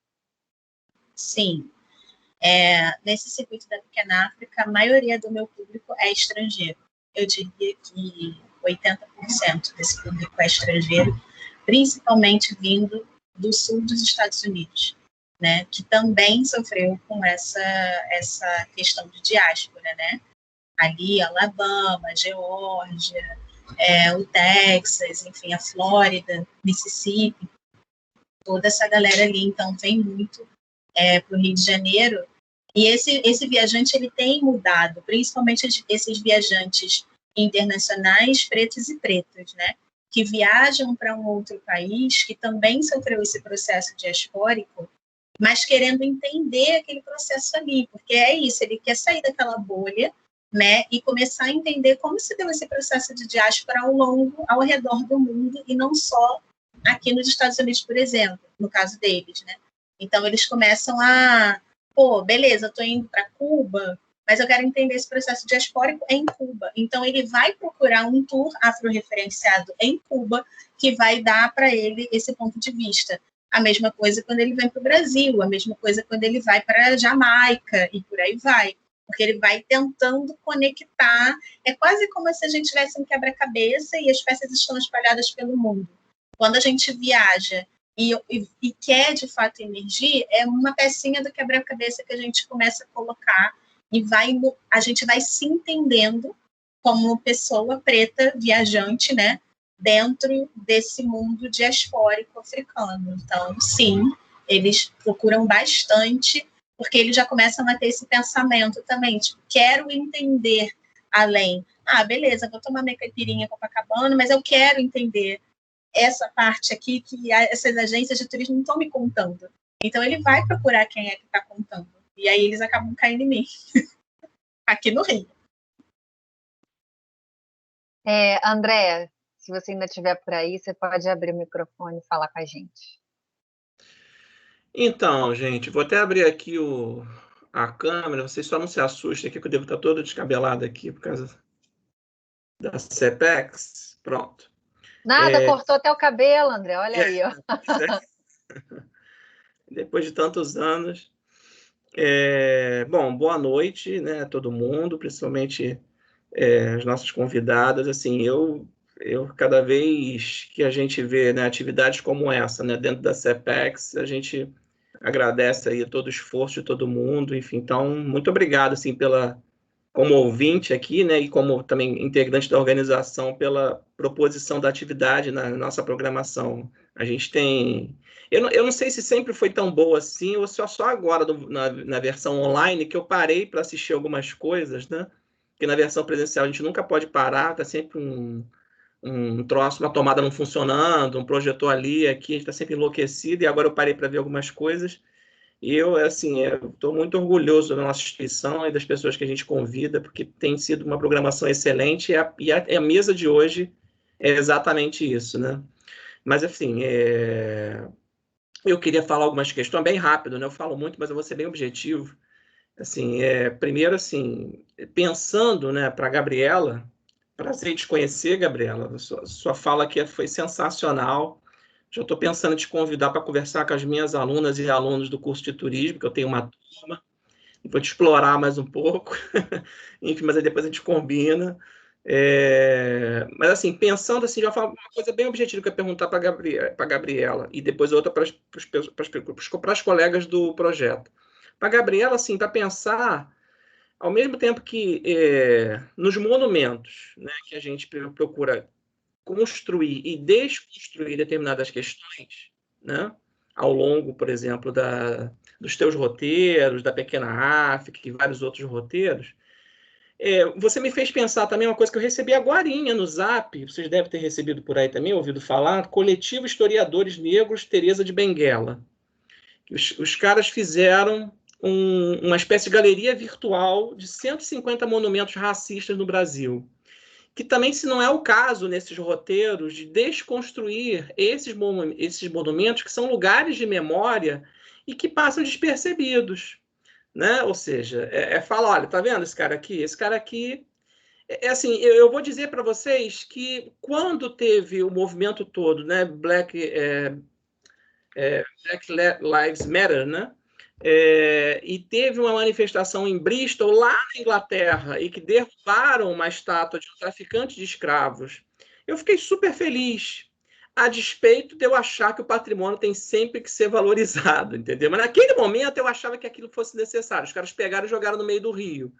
Sim. Nesse circuito da Pequena África, a maioria do meu público é estrangeiro. Eu diria que 80% desse público é estrangeiro, principalmente vindo do sul dos Estados Unidos, né, que também sofreu com essa questão de diáspora, né? Ali, Alabama, Geórgia, o Texas, enfim, a Flórida, Mississippi, toda essa galera ali, então, vem muito para o Rio de Janeiro, e esse viajante ele tem mudado, principalmente esses viajantes internacionais, pretos e pretas, né, que viajam para um outro país, que também sofreu esse processo diaspórico, mas querendo entender aquele processo ali, porque é isso, ele quer sair daquela bolha, né, e começar a entender como se deu esse processo de diáspora ao redor do mundo, e não só aqui nos Estados Unidos, por exemplo, no caso deles, né. Então, eles começam beleza, eu estou indo para Cuba, mas eu quero entender esse processo diaspórico em Cuba. Então, ele vai procurar um tour afro-referenciado em Cuba, que vai dar para ele esse ponto de vista. A mesma coisa quando ele vem para o Brasil, a mesma coisa quando ele vai para a Jamaica, e por aí vai. Porque ele vai tentando conectar. É quase como se a gente tivesse um quebra-cabeça e as peças estão espalhadas pelo mundo. Quando a gente viaja e quer, de fato, emergir, é uma pecinha do quebra-cabeça que a gente começa a colocar e a gente vai se entendendo como pessoa preta, viajante, né, dentro desse mundo diaspórico africano. Então, sim, eles procuram bastante, porque eles já começam a ter esse pensamento também, tipo, quero entender além. Beleza, vou tomar minha caipirinha Copacabana, mas eu quero entender essa parte aqui que essas agências de turismo não estão me contando. Então, ele vai procurar quem é que está contando. E aí, eles acabam caindo em mim. Aqui no Rio. André, se você ainda estiver por aí, você pode abrir o microfone e falar com a gente. Então, gente, vou até abrir aqui a câmera. Vocês só não se assustem aqui, que eu devo estar todo descabelado aqui por causa da CPEX. Pronto. Nada, cortou até o cabelo, André. Olha aí, ó. depois de tantos anos. Bom, boa noite, né, a todo mundo, principalmente as nossas convidadas. Assim, eu cada vez que a gente vê, né, atividades como essa, né, dentro da CEPEX, a gente agradece aí todo o esforço de todo mundo. Enfim, então, muito obrigado, assim, como ouvinte aqui, né, e como também integrante da organização, pela proposição da atividade na nossa programação. A gente tem... Eu não sei se sempre foi tão boa assim, ou só agora, na versão online, que eu parei para assistir algumas coisas, né? Porque na versão presencial a gente nunca pode parar, tá sempre um troço, uma tomada não funcionando, um projetor ali, aqui, a gente está sempre enlouquecido, e agora eu parei para ver algumas coisas. E eu, assim, estou muito orgulhoso da nossa instituição e das pessoas que a gente convida, porque tem sido uma programação excelente, e a mesa de hoje é exatamente isso, né? Mas, assim, eu queria falar algumas questões bem rápido, né? Eu falo muito, mas eu vou ser bem objetivo. Assim, primeiro, assim, pensando, né, para a Gabriela, prazer em te conhecer, Gabriela. Sua fala aqui foi sensacional. Já estou pensando em te convidar para conversar com as minhas alunas e alunos do curso de turismo, que eu tenho uma turma, e vou te explorar mais um pouco. Enfim, mas aí depois a gente combina. Mas, assim, pensando assim, já falo uma coisa bem objetiva que eu ia perguntar para a Gabriela, e depois outra para as colegas do projeto. Para a Gabriela, assim, para pensar, ao mesmo tempo que nos monumentos, né, que a gente procura construir e desconstruir determinadas questões, né, ao longo, por exemplo, dos teus roteiros, da Pequena África e vários outros roteiros, você me fez pensar também uma coisa que eu recebi agorinha no Zap, vocês devem ter recebido por aí também, ouvido falar, Coletivo Historiadores Negros Teresa de Benguela. Os caras fizeram uma espécie de galeria virtual de 150 monumentos racistas no Brasil, que também, se não é o caso nesses roteiros, de desconstruir esses monumentos, que são lugares de memória e que passam despercebidos, né? Ou seja, falar, olha, tá vendo esse cara aqui? Esse cara aqui... assim, eu vou dizer para vocês que quando teve o movimento todo, né, Black Lives Matter, né? E teve uma manifestação em Bristol, lá na Inglaterra, e que derrubaram uma estátua de um traficante de escravos. Eu fiquei super feliz, a despeito de eu achar que o patrimônio tem sempre que ser valorizado, entendeu? Mas naquele momento eu achava que aquilo fosse necessário. Os caras pegaram e jogaram no meio do rio,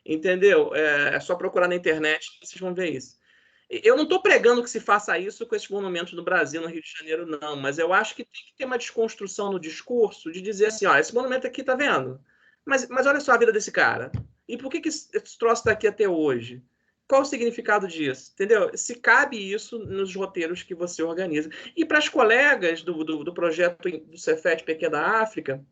entendeu? É só procurar na internet que vocês vão ver isso. Eu não estou pregando que se faça isso com esses monumentos no Brasil, no Rio de Janeiro, não, mas eu acho que tem que ter uma desconstrução no discurso de dizer assim, ó, esse monumento aqui, tá vendo? Mas olha só a vida desse cara. E por que esse troço está aqui até hoje? Qual o significado disso? Entendeu? Se cabe isso nos roteiros que você organiza. E para as colegas do projeto do Cefet Pequena África,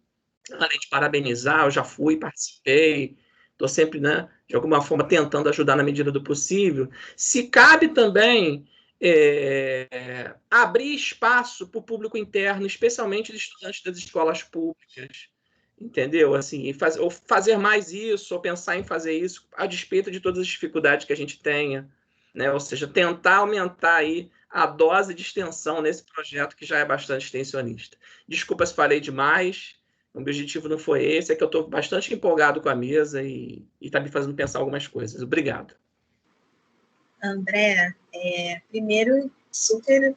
além de parabenizar, eu já fui, participei, estou sempre, né, de alguma forma, tentando ajudar na medida do possível. Se cabe também abrir espaço para o público interno, especialmente os estudantes das escolas públicas, entendeu? Assim, ou fazer mais isso, ou pensar em fazer isso, a despeito de todas as dificuldades que a gente tenha, né? Ou seja, tentar aumentar aí a dose de extensão nesse projeto que já é bastante extensionista. Desculpa se falei demais. O objetivo não foi esse, é que eu estou bastante empolgado com a mesa e está me fazendo pensar algumas coisas. Obrigado. André, primeiro, super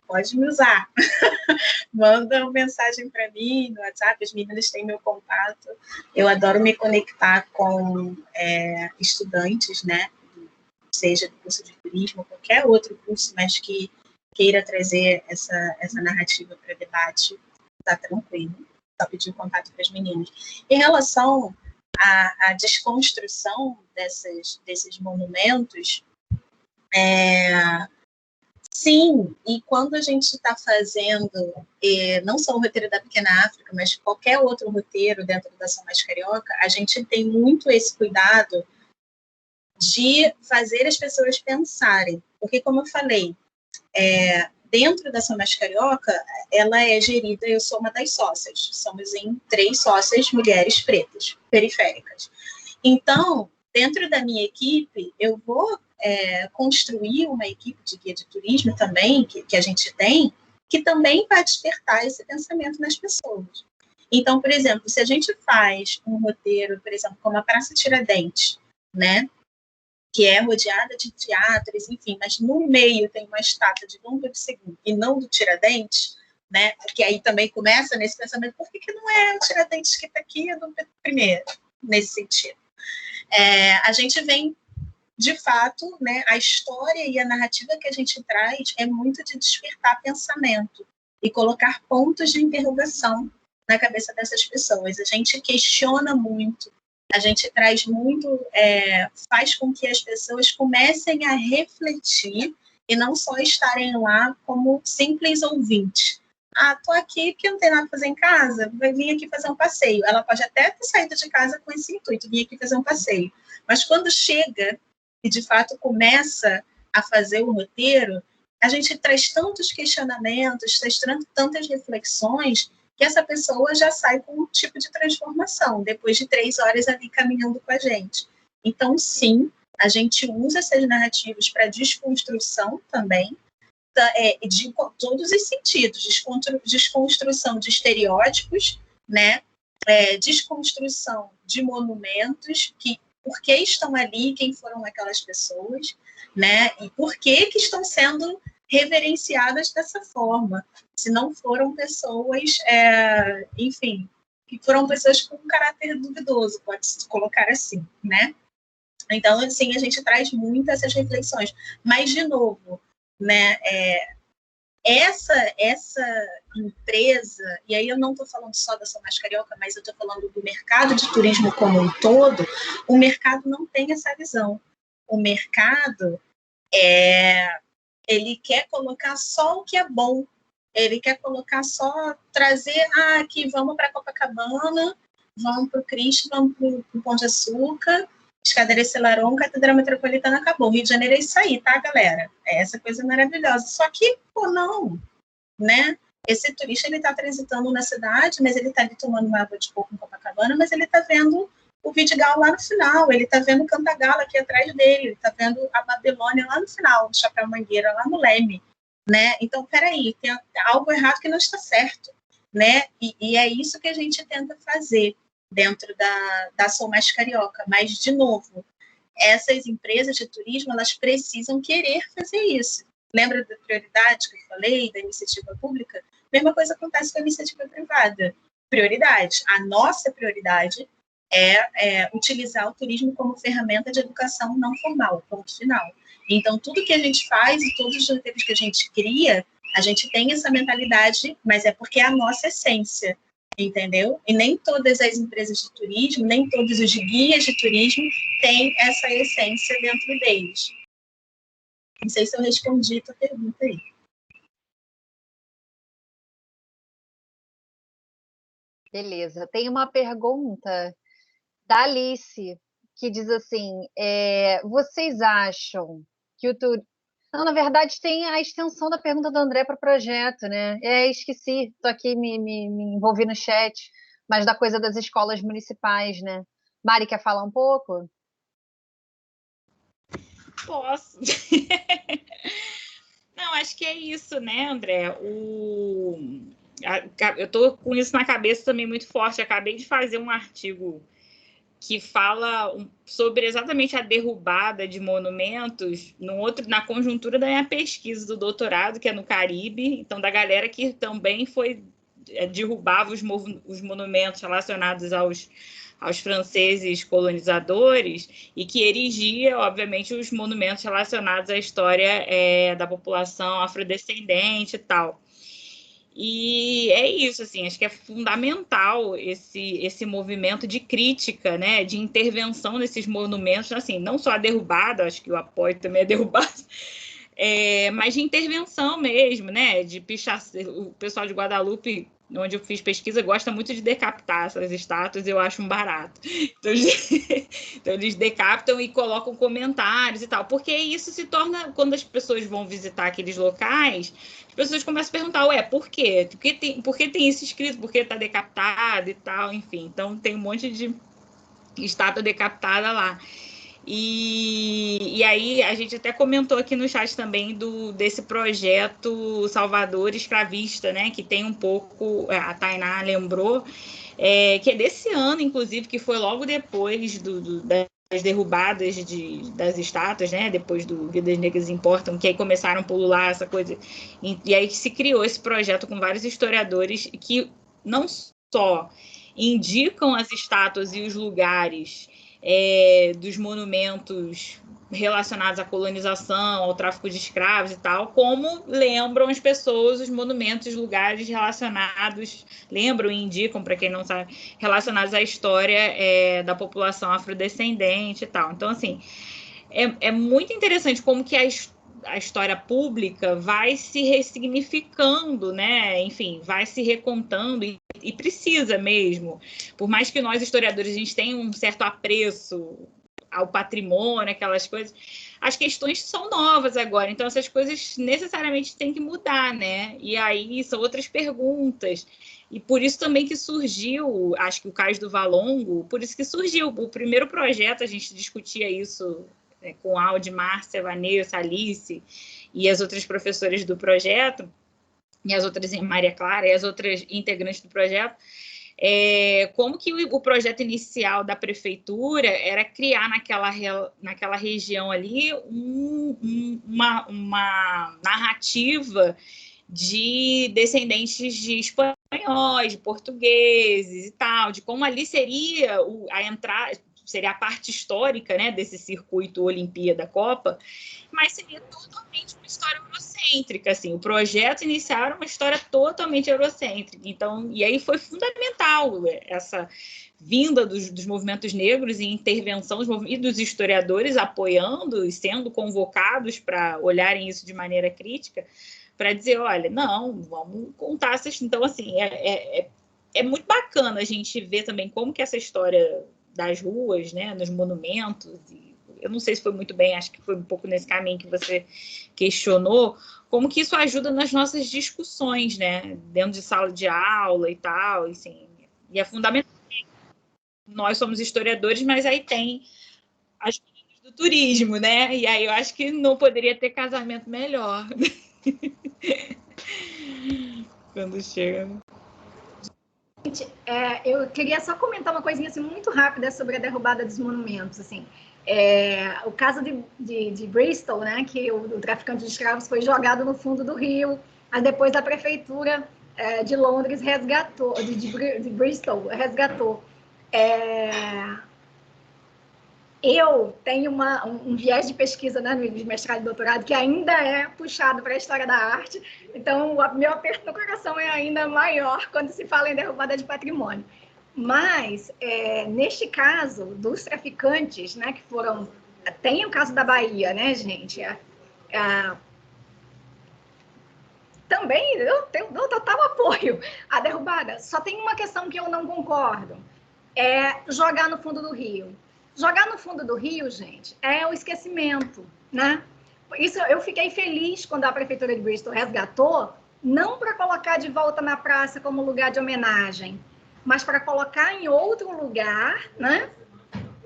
pode me usar. Manda uma mensagem para mim no WhatsApp, as meninas têm meu contato. Eu adoro me conectar com estudantes, né? Seja do curso de turismo, qualquer outro curso, mas que queira trazer essa narrativa para debate, está tranquilo. Só pedir o contato para as meninas. Em relação à desconstrução desses monumentos, sim, e quando a gente está fazendo não só o roteiro da Pequena África, mas qualquer outro roteiro dentro da São Mais Carioca, a gente tem muito esse cuidado de fazer as pessoas pensarem. Porque, como eu falei, dentro da São Mais Carioca, ela é gerida, eu sou uma das sócias, somos em 3 sócias mulheres pretas, periféricas. Então, dentro da minha equipe, eu vou construir uma equipe de guia de turismo também, que a gente tem, que também vai despertar esse pensamento nas pessoas. Então, por exemplo, se a gente faz um roteiro, por exemplo, como a Praça Tiradentes, né, que é rodeada de teatros, enfim, mas no meio tem uma estátua de Dom Pedro II e não do Tiradentes, né, que aí também começa nesse pensamento, por que não é o Tiradentes que está aqui, é Dom Pedro I, nesse sentido. A gente vem, de fato, né, a história e a narrativa que a gente traz é muito de despertar pensamento e colocar pontos de interrogação na cabeça dessas pessoas. A gente questiona muito, a gente traz muito, faz com que as pessoas comecem a refletir e não só estarem lá como simples ouvintes. Tô aqui porque não tem nada para fazer em casa, vai vir aqui fazer um passeio. Ela pode até ter saído de casa com esse intuito, vir aqui fazer um passeio. Mas quando chega e, de fato, começa a fazer o roteiro, a gente traz tantos questionamentos, traz tantas reflexões, que essa pessoa já sai com um tipo de transformação, depois de 3 horas ali caminhando com a gente. Então, sim, a gente usa essas narrativas para desconstrução também, de todos os sentidos, desconstrução de estereótipos, né? Desconstrução de monumentos, por que estão ali, quem foram aquelas pessoas, né? E por que estão sendo reverenciadas dessa forma, se não foram pessoas, enfim, que foram pessoas com um caráter duvidoso, pode-se colocar assim, né? Então, assim, a gente traz muito essas reflexões. Mas, de novo, né, essa empresa, e aí eu não estou falando só da Sou Mais Carioca, mas eu estou falando do mercado de turismo como um todo, o mercado não tem essa visão. O mercado, ele quer colocar só o que é bom, ele quer colocar só, trazer, aqui vamos para Copacabana, vamos para o Cristo, vamos para o Pão de Açúcar, Escadaria Selarón, Catedral Metropolitana, acabou. Rio de Janeiro é isso aí, tá, galera? É essa coisa maravilhosa. Só que, não, né? Esse turista, ele tá transitando na cidade, mas ele tá ali tomando uma água de coco em Copacabana, mas ele tá vendo o Vidigal lá no final, ele tá vendo o Cantagalo aqui atrás dele, ele tá vendo a Babilônia lá no final, o Chapéu Mangueira lá no Leme, né? Então, peraí, tem algo errado que não está certo, né? E é isso que a gente tenta fazer dentro da Sou Mais Carioca. Mas, de novo, essas empresas de turismo, elas precisam querer fazer isso. Lembra da prioridade que eu falei, da iniciativa pública? Mesma coisa acontece com a iniciativa privada. Prioridade. A nossa prioridade é utilizar o turismo como ferramenta de educação não formal, ponto final. Então, tudo que a gente faz e todos os roteiros que a gente cria, a gente tem essa mentalidade, mas é porque é a nossa essência. Entendeu? E nem todas as empresas de turismo, nem todos os guias de turismo têm essa essência dentro deles. Não sei se eu respondi a tua pergunta aí. Beleza. Tem uma pergunta da Alice, que diz assim, vocês acham que o turismo... Não, na verdade, tem a extensão da pergunta do André para o projeto, né? Esqueci, estou aqui me envolvi no chat, mas da coisa das escolas municipais, né? Mari, quer falar um pouco? Posso. Não, acho que é isso, né, André? Eu estou com isso na cabeça também muito forte. Acabei de fazer um artigo que fala sobre exatamente a derrubada de monumentos na conjuntura da minha pesquisa do doutorado, que é no Caribe, então da galera que também derrubava os monumentos relacionados aos franceses colonizadores e que erigia, obviamente, os monumentos relacionados à história da população afrodescendente e tal. E é isso, assim, acho que é fundamental esse movimento de crítica, né, de intervenção nesses monumentos, assim, não só a derrubada, acho que o apoio também é derrubado, mas de intervenção mesmo, né, de pichar. O pessoal de Guadalupe, onde eu fiz pesquisa, gosta muito de decapitar essas estátuas, eu acho um barato. Então eles decapitam e colocam comentários e tal, porque isso se torna, quando as pessoas vão visitar aqueles locais, as pessoas começam a perguntar, por quê? Por que tem isso escrito? Por que está decapitado e tal? Enfim, então tem um monte de estátua decapitada lá. E aí a gente até comentou aqui no chat também desse projeto Salvador Escravista, né? Que tem um pouco, a Tainá lembrou, que é desse ano, inclusive, que foi logo depois das derrubadas das estátuas, né? Depois do Vidas Negras Importam, que aí começaram a pulular essa coisa. E aí se criou esse projeto com vários historiadores que não só indicam as estátuas e os lugares dos monumentos relacionados à colonização, ao tráfico de escravos e tal, como lembram as pessoas os monumentos, lugares relacionados, lembram e indicam, para quem não sabe, relacionados à história da população afrodescendente e tal. Então, assim, é muito interessante como que a história pública vai se ressignificando, né? Enfim, vai se recontando e precisa mesmo. Por mais que nós, historiadores, a gente tenha um certo apreço ao patrimônio, aquelas coisas, as questões são novas agora, então essas coisas necessariamente têm que mudar, né? E aí são outras perguntas. E por isso também que surgiu, acho que o Cais do Valongo, por isso que surgiu o primeiro projeto, a gente discutia isso com Aldi, Márcia, Vanessa, Alice e as outras professoras do projeto, e as outras, Maria Clara, e as outras integrantes do projeto, como que o projeto inicial da prefeitura era criar naquela região ali uma narrativa de descendentes de espanhóis, de portugueses e tal, de como ali seria a entrada, seria a parte histórica, né, desse circuito Olimpíada Copa, mas seria totalmente uma história eurocêntrica, assim, o projeto inicial era uma história totalmente eurocêntrica, então, e aí foi fundamental essa vinda dos movimentos negros e intervenção e dos historiadores apoiando e sendo convocados para olharem isso de maneira crítica, para dizer, olha, não, vamos contar essas... Então, assim, é muito bacana a gente ver também como que essa história das ruas, né, nos monumentos, e eu não sei se foi muito bem, acho que foi um pouco nesse caminho que você questionou, como que isso ajuda nas nossas discussões, né, dentro de sala de aula e tal, e, assim, e é fundamental. Nós somos historiadores, mas aí tem as meninas do turismo, né, e aí eu acho que não poderia ter casamento melhor. Quando chega... Gente, eu queria só comentar uma coisinha assim, muito rápida sobre a derrubada dos monumentos. Assim. O caso de Bristol, né, que o traficante de escravos foi jogado no fundo do rio, mas depois a prefeitura de Londres resgatou, de Bristol resgatou. Eu tenho um viés de pesquisa, né, de mestrado e doutorado que ainda é puxado para a história da arte, então o meu aperto no coração é ainda maior quando se fala em derrubada de patrimônio. Mas, neste caso, dos traficantes, né, que foram... Tem o caso da Bahia, né, gente? Também eu tenho total apoio à derrubada. Só tem uma questão que eu não concordo. Jogar no fundo do rio. Jogar no fundo do rio, gente, é o esquecimento, né? Isso eu fiquei feliz quando a prefeitura de Bristol resgatou, não para colocar de volta na praça como lugar de homenagem, mas para colocar em outro lugar, né?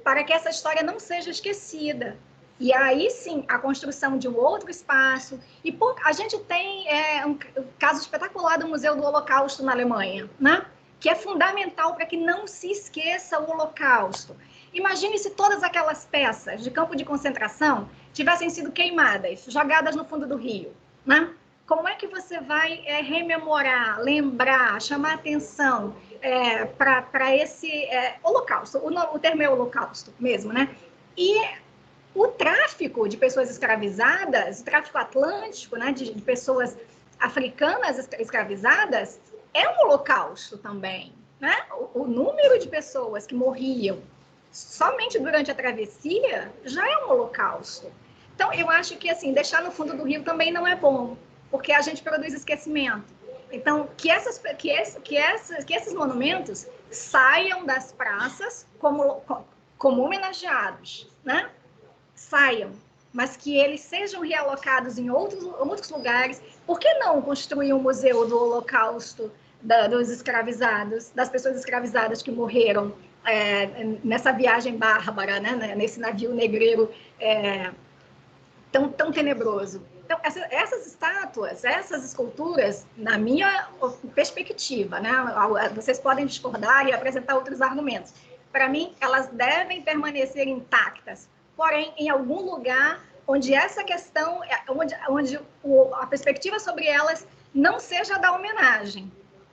Para que essa história não seja esquecida. E aí, sim, a construção de um outro espaço. E a gente tem um caso espetacular do Museu do Holocausto na Alemanha, né? Que é fundamental para que não se esqueça o Holocausto. Imagine se todas aquelas peças de campo de concentração tivessem sido queimadas, jogadas no fundo do rio, né? Como é que você vai rememorar, lembrar, chamar atenção para esse holocausto? O termo é holocausto mesmo, né? E o tráfico de pessoas escravizadas, o tráfico atlântico, né, de pessoas africanas escravizadas, é um holocausto também, né? O número de pessoas que morriam somente durante a travessia já é um holocausto. Então, eu acho que, assim, deixar no fundo do rio também não é bom, porque a gente produz esquecimento. Então, que esses monumentos saiam das praças como homenageados, né? Saiam, mas que eles sejam realocados em outros lugares. Por que não construir um museu do Holocausto dos escravizados, das pessoas escravizadas que morreram nessa viagem bárbara, né, nesse navio negreiro tão tenebroso. Então, essas estátuas, essas esculturas, na minha perspectiva, né, vocês podem discordar e apresentar outros argumentos. Para mim, elas devem permanecer intactas, porém, em algum lugar onde essa questão, onde a perspectiva sobre elas não seja a da homenagem,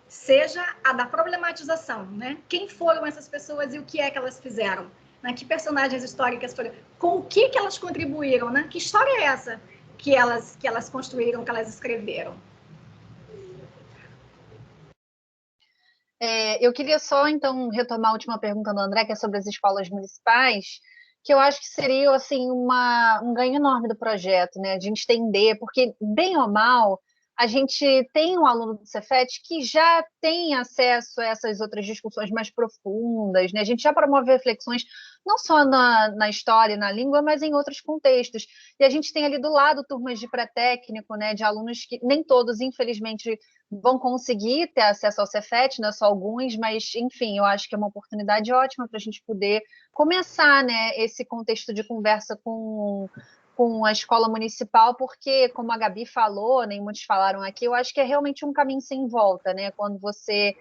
seja a da problematização, né? Quem foram essas pessoas e o que é que elas fizeram? Né? Que personagens históricas foram? Com o que elas contribuíram? Né? Que história é essa que elas construíram, que elas escreveram? Eu queria só, então, retomar a última pergunta do André, que é sobre as escolas municipais, que eu acho que seria, assim, um ganho enorme do projeto, né? A gente entender, porque, bem ou mal, a gente tem um aluno do Cefet que já tem acesso a essas outras discussões mais profundas, né? A gente já promove reflexões não só na história e na língua, mas em outros contextos. E a gente tem ali do lado turmas de pré-técnico, né? De alunos que nem todos, infelizmente, vão conseguir ter acesso ao Cefet, né? Só alguns, mas, enfim, eu acho que é uma oportunidade ótima para a gente poder começar, né, esse contexto de conversa com a escola municipal, porque, como a Gabi falou, né, e muitos falaram aqui, eu acho que é realmente um caminho sem volta, né? Quando você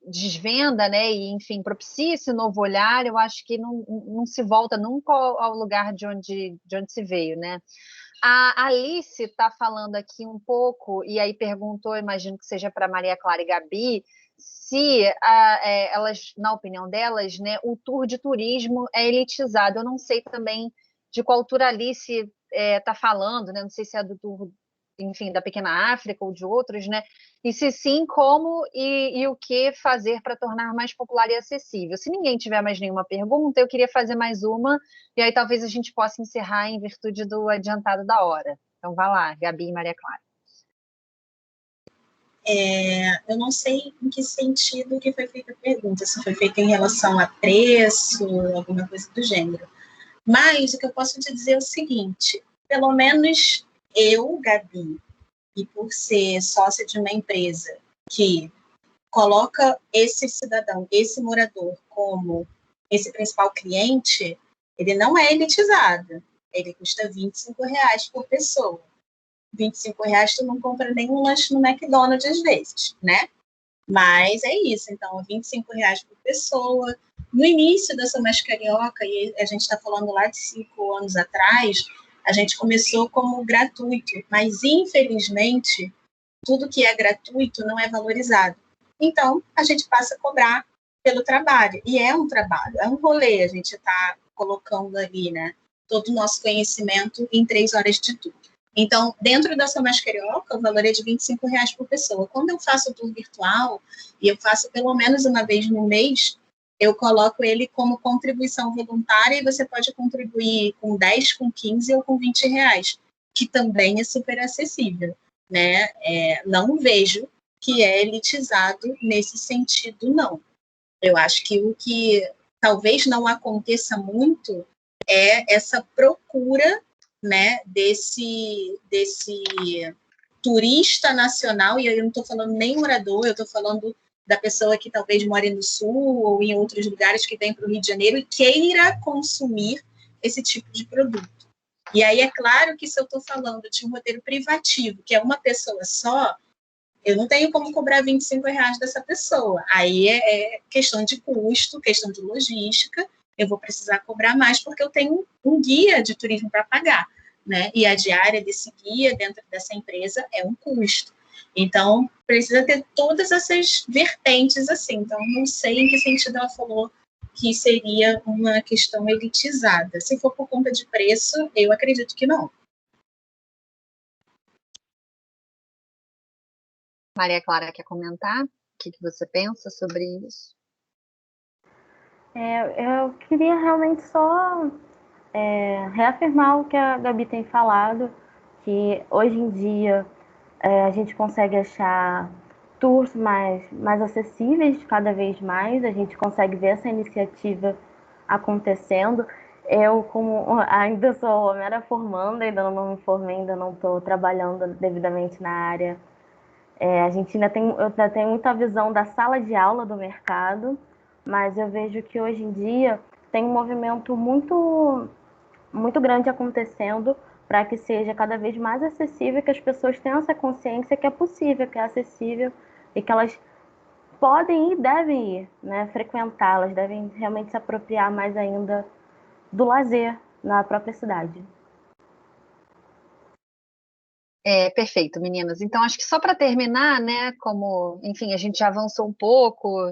desvenda, né, e, enfim, propicia esse novo olhar, eu acho que não se volta nunca ao lugar de onde se veio, né? A Alice está falando aqui um pouco, e aí perguntou, imagino que seja para Maria Clara e Gabi, se elas, na opinião delas, né, o tour de turismo é elitizado. Eu não sei também de qual tour a Alice está falando, né? Não sei se é do tour, enfim, da Pequena África ou de outros, né? E se sim, como e o que fazer para tornar mais popular e acessível. Se ninguém tiver mais nenhuma pergunta, eu queria fazer mais uma, e aí talvez a gente possa encerrar em virtude do adiantado da hora. Então, vá lá, Gabi e Maria Clara. Eu não sei em que sentido que foi feita a pergunta, se foi feita em relação a preço, alguma coisa do gênero. Mas o que eu posso te dizer é o seguinte, pelo menos eu, Gabi, e por ser sócia de uma empresa que coloca esse cidadão, esse morador como esse principal cliente, ele não é elitizado. Ele custa R$25 por pessoa. R$25 tu não compra nenhum lanche no McDonald's às vezes, né? Mas é isso, então, R$25 por pessoa. No início da Sou Mais Carioca, e a gente está falando lá de 5 anos atrás, a gente começou como gratuito, mas infelizmente tudo que é gratuito não é valorizado. Então, a gente passa a cobrar pelo trabalho, e é um trabalho, é um rolê, a gente está colocando ali, né, todo o nosso conhecimento em 3 horas de tudo. Então, dentro da Sou Mais Carioca, o valor é de R$25 por pessoa. Quando eu faço o tour virtual, e eu faço pelo menos uma vez no mês, eu coloco ele como contribuição voluntária, e você pode contribuir com 10, com 15 ou com R$20, que também é super acessível, né? Não vejo que é elitizado nesse sentido, não. Eu acho que o que talvez não aconteça muito é essa procura, né, desse turista nacional, e eu não estou falando nem morador, eu estou falando da pessoa que talvez more no Sul ou em outros lugares que vem para o Rio de Janeiro e queira consumir esse tipo de produto. E aí é claro que se eu estou falando de um roteiro privativo, que é uma pessoa só, eu não tenho como cobrar R$25 dessa pessoa. Aí é questão de custo, questão de logística, eu vou precisar cobrar mais porque eu tenho um guia de turismo para pagar, né? E a diária desse guia dentro dessa empresa é um custo. Então, precisa ter todas essas vertentes assim. Então, não sei em que sentido ela falou que seria uma questão elitizada. Se for por conta de preço, eu acredito que não. Maria Clara quer comentar? O que você pensa sobre isso? Eu queria realmente só reafirmar o que a Gabi tem falado, que hoje em dia a gente consegue achar tours mais acessíveis cada vez mais, a gente consegue ver essa iniciativa acontecendo. Eu, como ainda sou mera formanda, ainda não me formei, ainda não estou trabalhando devidamente na área, a gente eu ainda tem muita visão da sala de aula do mercado, mas eu vejo que hoje em dia tem um movimento muito, muito grande acontecendo para que seja cada vez mais acessível, que as pessoas tenham essa consciência que é possível, que é acessível e que elas podem e devem ir, né, frequentar, elas devem realmente se apropriar mais ainda do lazer na própria cidade. Perfeito, meninas. Então, acho que só para terminar, né, como, enfim, a gente já avançou um pouco,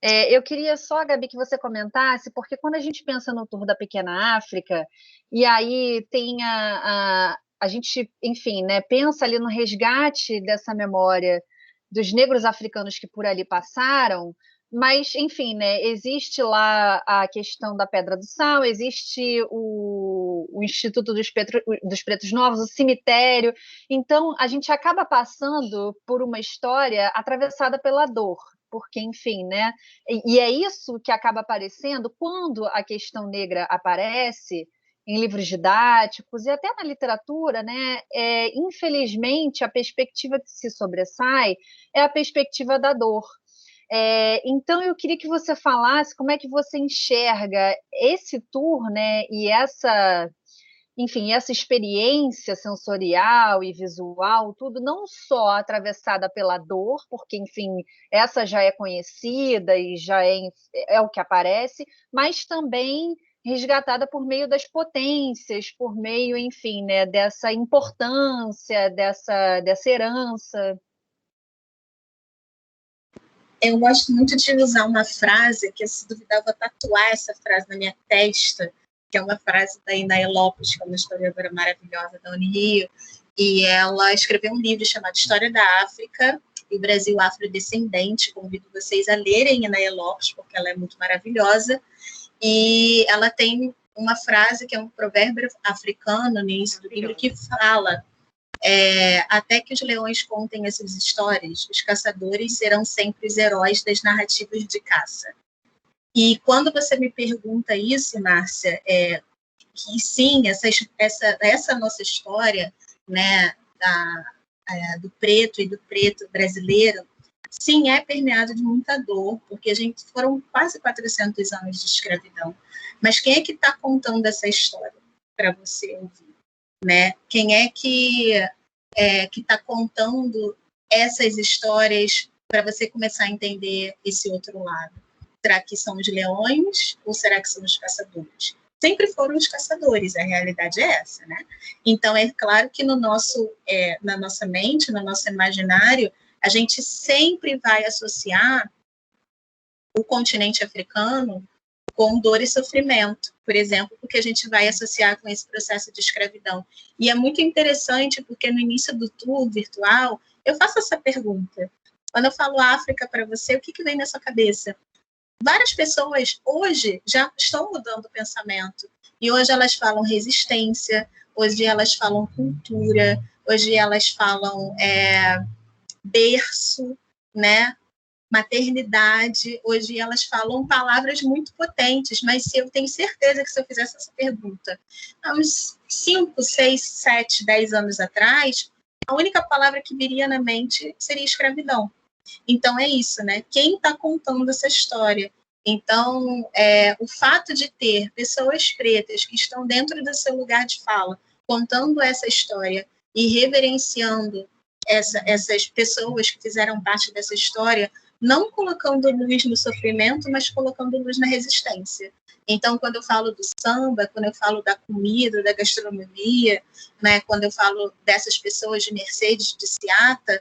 eu queria só, Gabi, que você comentasse, porque quando a gente pensa no Tour da Pequena África, e aí tem a gente, enfim, né, pensa ali no resgate dessa memória dos negros africanos que por ali passaram, mas, enfim, né, existe lá a questão da Pedra do Sal, existe o Instituto dos Pretos Novos, o cemitério. Então, a gente acaba passando por uma história atravessada pela dor, porque, enfim, né? E é isso que acaba aparecendo quando a questão negra aparece em livros didáticos e até na literatura, né? Infelizmente, a perspectiva que se sobressai é a perspectiva da dor. Então, eu queria que você falasse como é que você enxerga esse tour, né? E enfim, essa experiência sensorial e visual, tudo não só atravessada pela dor, porque, enfim, essa já é conhecida e já é o que aparece, mas também resgatada por meio das potências, por meio, enfim, né, dessa importância, dessa herança. Eu gosto muito de usar uma frase que, se duvidar, eu vou tatuar essa frase na minha testa, que é uma frase da Ináia Lopes, que é uma historiadora maravilhosa da Unirio, e ela escreveu um livro chamado História da África e o Brasil Afrodescendente. Convido vocês a lerem Ináia Lopes, porque ela é muito maravilhosa, e ela tem uma frase que é um provérbio africano no início do livro que fala: até que os leões contem essas histórias, os caçadores serão sempre os heróis das narrativas de caça. E quando você me pergunta isso, Márcia, que sim, essa nossa história, né, do preto e do preto brasileiro, sim, é permeado de muita dor, porque foram quase 400 anos de escravidão. Mas quem é que está contando essa história para você ouvir? Né? Quem é que está contando essas histórias para você começar a entender esse outro lado? Será que são os leões ou será que são os caçadores? Sempre foram os caçadores, a realidade é essa, né? Então, é claro que na nossa mente, no nosso imaginário, a gente sempre vai associar o continente africano com dor e sofrimento, por exemplo, porque a gente vai associar com esse processo de escravidão. E é muito interessante porque no início do tour virtual, eu faço essa pergunta. Quando eu falo África para você, o que vem na sua cabeça? Várias pessoas hoje já estão mudando o pensamento. E hoje elas falam resistência, hoje elas falam cultura, hoje elas falam berço, né? Maternidade, hoje elas falam palavras muito potentes, mas eu tenho certeza que se eu fizesse essa pergunta há uns 5, 6, 7, 10 anos atrás, a única palavra que viria na mente seria escravidão. Então é isso, né? Quem está contando essa história? Então, o fato de ter pessoas pretas que estão dentro do seu lugar de fala, contando essa história e reverenciando essas pessoas que fizeram parte dessa história, não colocando luz no sofrimento, mas colocando luz na resistência. Então, quando eu falo do samba, quando eu falo da comida, da gastronomia, né, quando eu falo dessas pessoas de Mercedes, de Seata,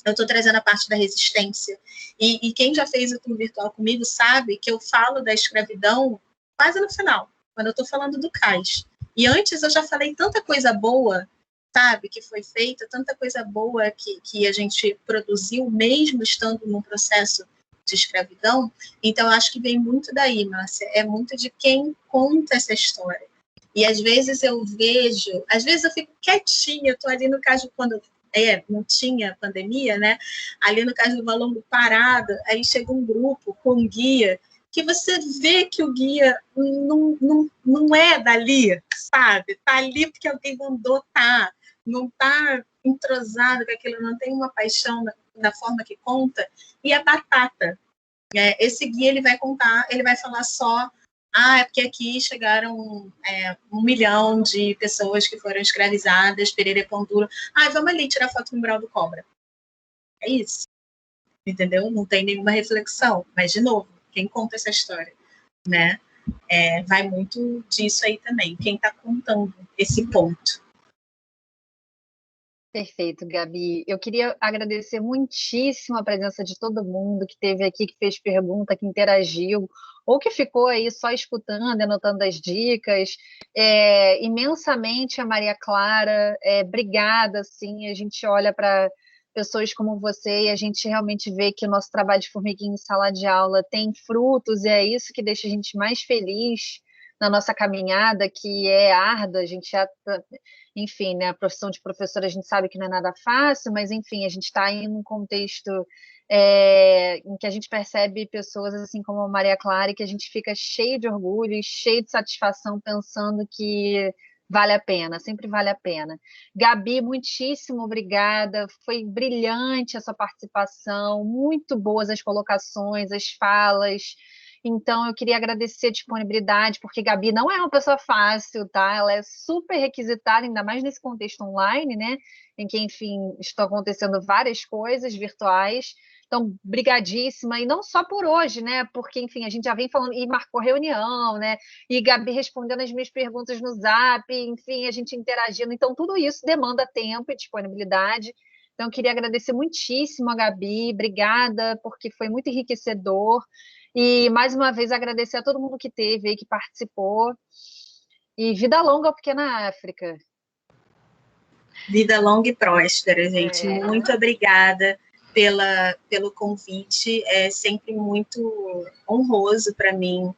eu estou trazendo a parte da resistência. E quem já fez o tour virtual comigo sabe que eu falo da escravidão quase no final, quando eu estou falando do cais. E antes eu já falei tanta coisa boa, sabe, que foi feita, tanta coisa boa que a gente produziu, mesmo estando num processo de escravidão. Então, eu acho que vem muito daí, Márcia, é muito de quem conta essa história. E às vezes eu fico quietinha, eu estou ali no caso, quando não tinha pandemia, né? Ali no caso do Valongo parado, aí chega um grupo com um guia, que você vê que o guia não é dali, sabe? Tá ali porque alguém mandou não está entrosado com aquilo, não tem uma paixão na forma que conta, e a batata. Esse guia ele vai contar, ele vai falar só, é porque aqui chegaram 1 milhão de pessoas que foram escravizadas, perere pão duro. Vamos ali tirar foto no mural do Cobra. É isso. Entendeu? Não tem nenhuma reflexão. Mas, de novo, quem conta essa história, né? Vai muito disso aí também. Quem está contando esse ponto. Perfeito, Gabi. Eu queria agradecer muitíssimo a presença de todo mundo que esteve aqui, que fez pergunta, que interagiu, ou que ficou aí só escutando, anotando as dicas. Imensamente a Maria Clara. Obrigada, assim, a gente olha para pessoas como você e a gente realmente vê que o nosso trabalho de formiguinha em sala de aula tem frutos, e é isso que deixa a gente mais feliz na nossa caminhada, que é árdua. A gente enfim, né, a profissão de professora a gente sabe que não é nada fácil, mas enfim, a gente está em um contexto em que a gente percebe pessoas assim como a Maria Clara, e que a gente fica cheio de orgulho e cheio de satisfação pensando que vale a pena, sempre vale a pena. Gabi, muitíssimo obrigada, foi brilhante a sua participação, muito boas as colocações, as falas. Então, eu queria agradecer a disponibilidade, porque Gabi não é uma pessoa fácil, tá? Ela é super requisitada, ainda mais nesse contexto online, né? Em que, enfim, estão acontecendo várias coisas virtuais. Então, brigadíssima, e não só por hoje, né? Porque, enfim, a gente já vem falando, e marcou reunião, né? E Gabi respondendo as minhas perguntas no Zap, enfim, a gente interagindo. Então, tudo isso demanda tempo e disponibilidade. Então, eu queria agradecer muitíssimo a Gabi, obrigada, porque foi muito enriquecedor. E, mais uma vez, agradecer a todo mundo que teve aí, que participou. E vida longa ao Pequena África. Vida longa e próspera, gente. Muito obrigada pelo convite. É sempre muito honroso para mim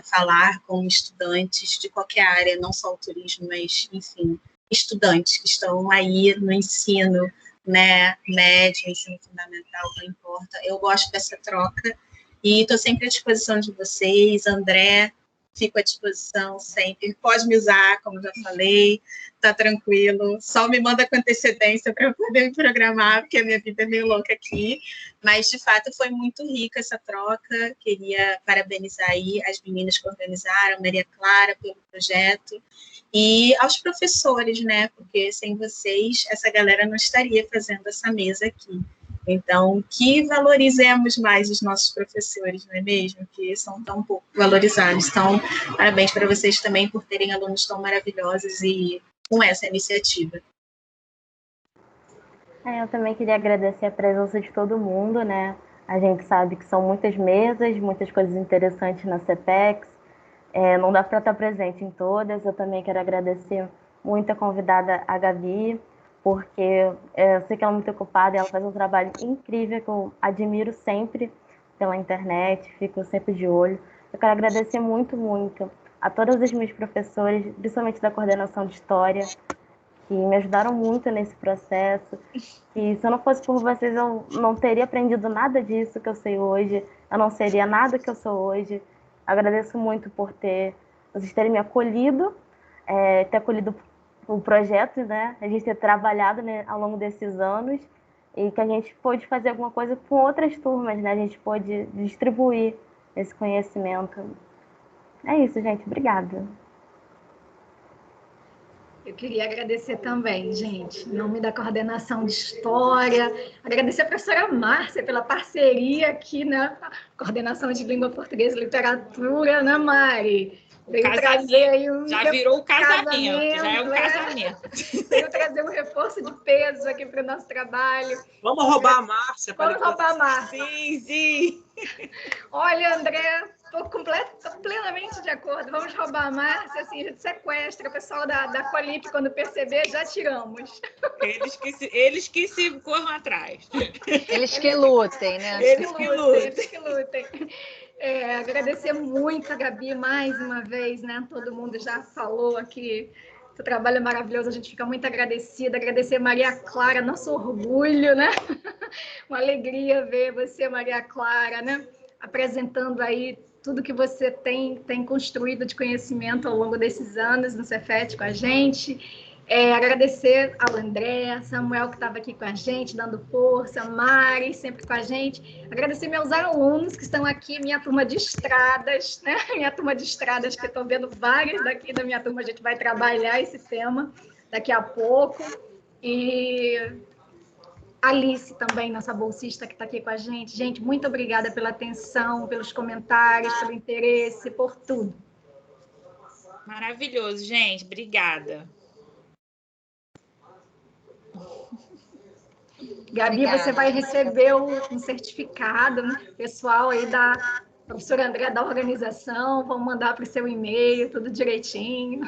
falar com estudantes de qualquer área, não só o turismo, mas, enfim, estudantes que estão aí no ensino, né, médio, ensino fundamental, não importa. Eu gosto dessa troca. E estou sempre à disposição de vocês. André, fico à disposição sempre. Pode me usar, como já falei, tá tranquilo. Só me manda com antecedência para eu poder me programar, porque a minha vida é meio louca aqui. Mas, de fato, foi muito rica essa troca. Queria parabenizar aí as meninas que organizaram, Maria Clara, pelo projeto. E aos professores, né? Porque sem vocês, essa galera não estaria fazendo essa mesa aqui. Então, que valorizemos mais os nossos professores, não é mesmo? Que são tão pouco valorizados. Então, parabéns para vocês também por terem alunos tão maravilhosos e com essa iniciativa. Eu também queria agradecer a presença de todo mundo, né? A gente sabe que são muitas mesas, muitas coisas interessantes na CPEX. Não dá para estar presente em todas. Eu também quero agradecer muito a convidada, a Gabi, porque eu sei que ela é muito ocupada e ela faz um trabalho incrível que eu admiro sempre pela internet, fico sempre de olho. Eu quero agradecer muito, muito a todos os meus professores, principalmente da coordenação de História, que me ajudaram muito nesse processo. E se eu não fosse por vocês, eu não teria aprendido nada disso que eu sei hoje, eu não seria nada que eu sou hoje. Agradeço muito por vocês terem me acolhido, ter acolhido o projeto, né? A gente ter trabalhado, né, ao longo desses anos, e que a gente pôde fazer alguma coisa com outras turmas, né? A gente pôde distribuir esse conhecimento. É isso, gente. Obrigada. Eu queria agradecer também, gente, em nome da coordenação de História, agradecer a professora Márcia pela parceria aqui na coordenação de Língua Portuguesa e Literatura, né, Mari? Veio trazer aí já virou o casamento, já é um casamento. Veio trazer um reforço de peso aqui para o nosso trabalho. Vamos roubar a Márcia. Vamos roubar a Márcia. Sim, sim. Olha, André, estou plenamente de acordo. Vamos roubar a Márcia, assim, a gente sequestra o pessoal da Colip, quando perceber, já tiramos. Eles que se corram atrás. Eles que lutem, né? Eles que lutem. Agradecer muito a Gabi mais uma vez, né? Todo mundo já falou aqui. Seu trabalho é maravilhoso, a gente fica muito agradecida. Agradecer a Maria Clara, nosso orgulho, né? Uma alegria ver você, Maria Clara, né? Apresentando aí tudo que você tem construído de conhecimento ao longo desses anos no Cefet com a gente. Agradecer ao André, Samuel, que estava aqui com a gente, dando força, Mari, sempre com a gente. Agradecer meus alunos que estão aqui, minha turma de estradas, né? Minha turma de estradas, que estou vendo vários daqui da minha turma, a gente vai trabalhar esse tema daqui a pouco. E Alice também, nossa bolsista que está aqui com a gente. Gente, muito obrigada pela atenção, pelos comentários, pelo interesse, por tudo. Maravilhoso, gente. Obrigada. Gabi, Obrigada. você vai receber um certificado, né? Pessoal aí da professora André da organização, vão mandar para o seu e-mail, tudo direitinho.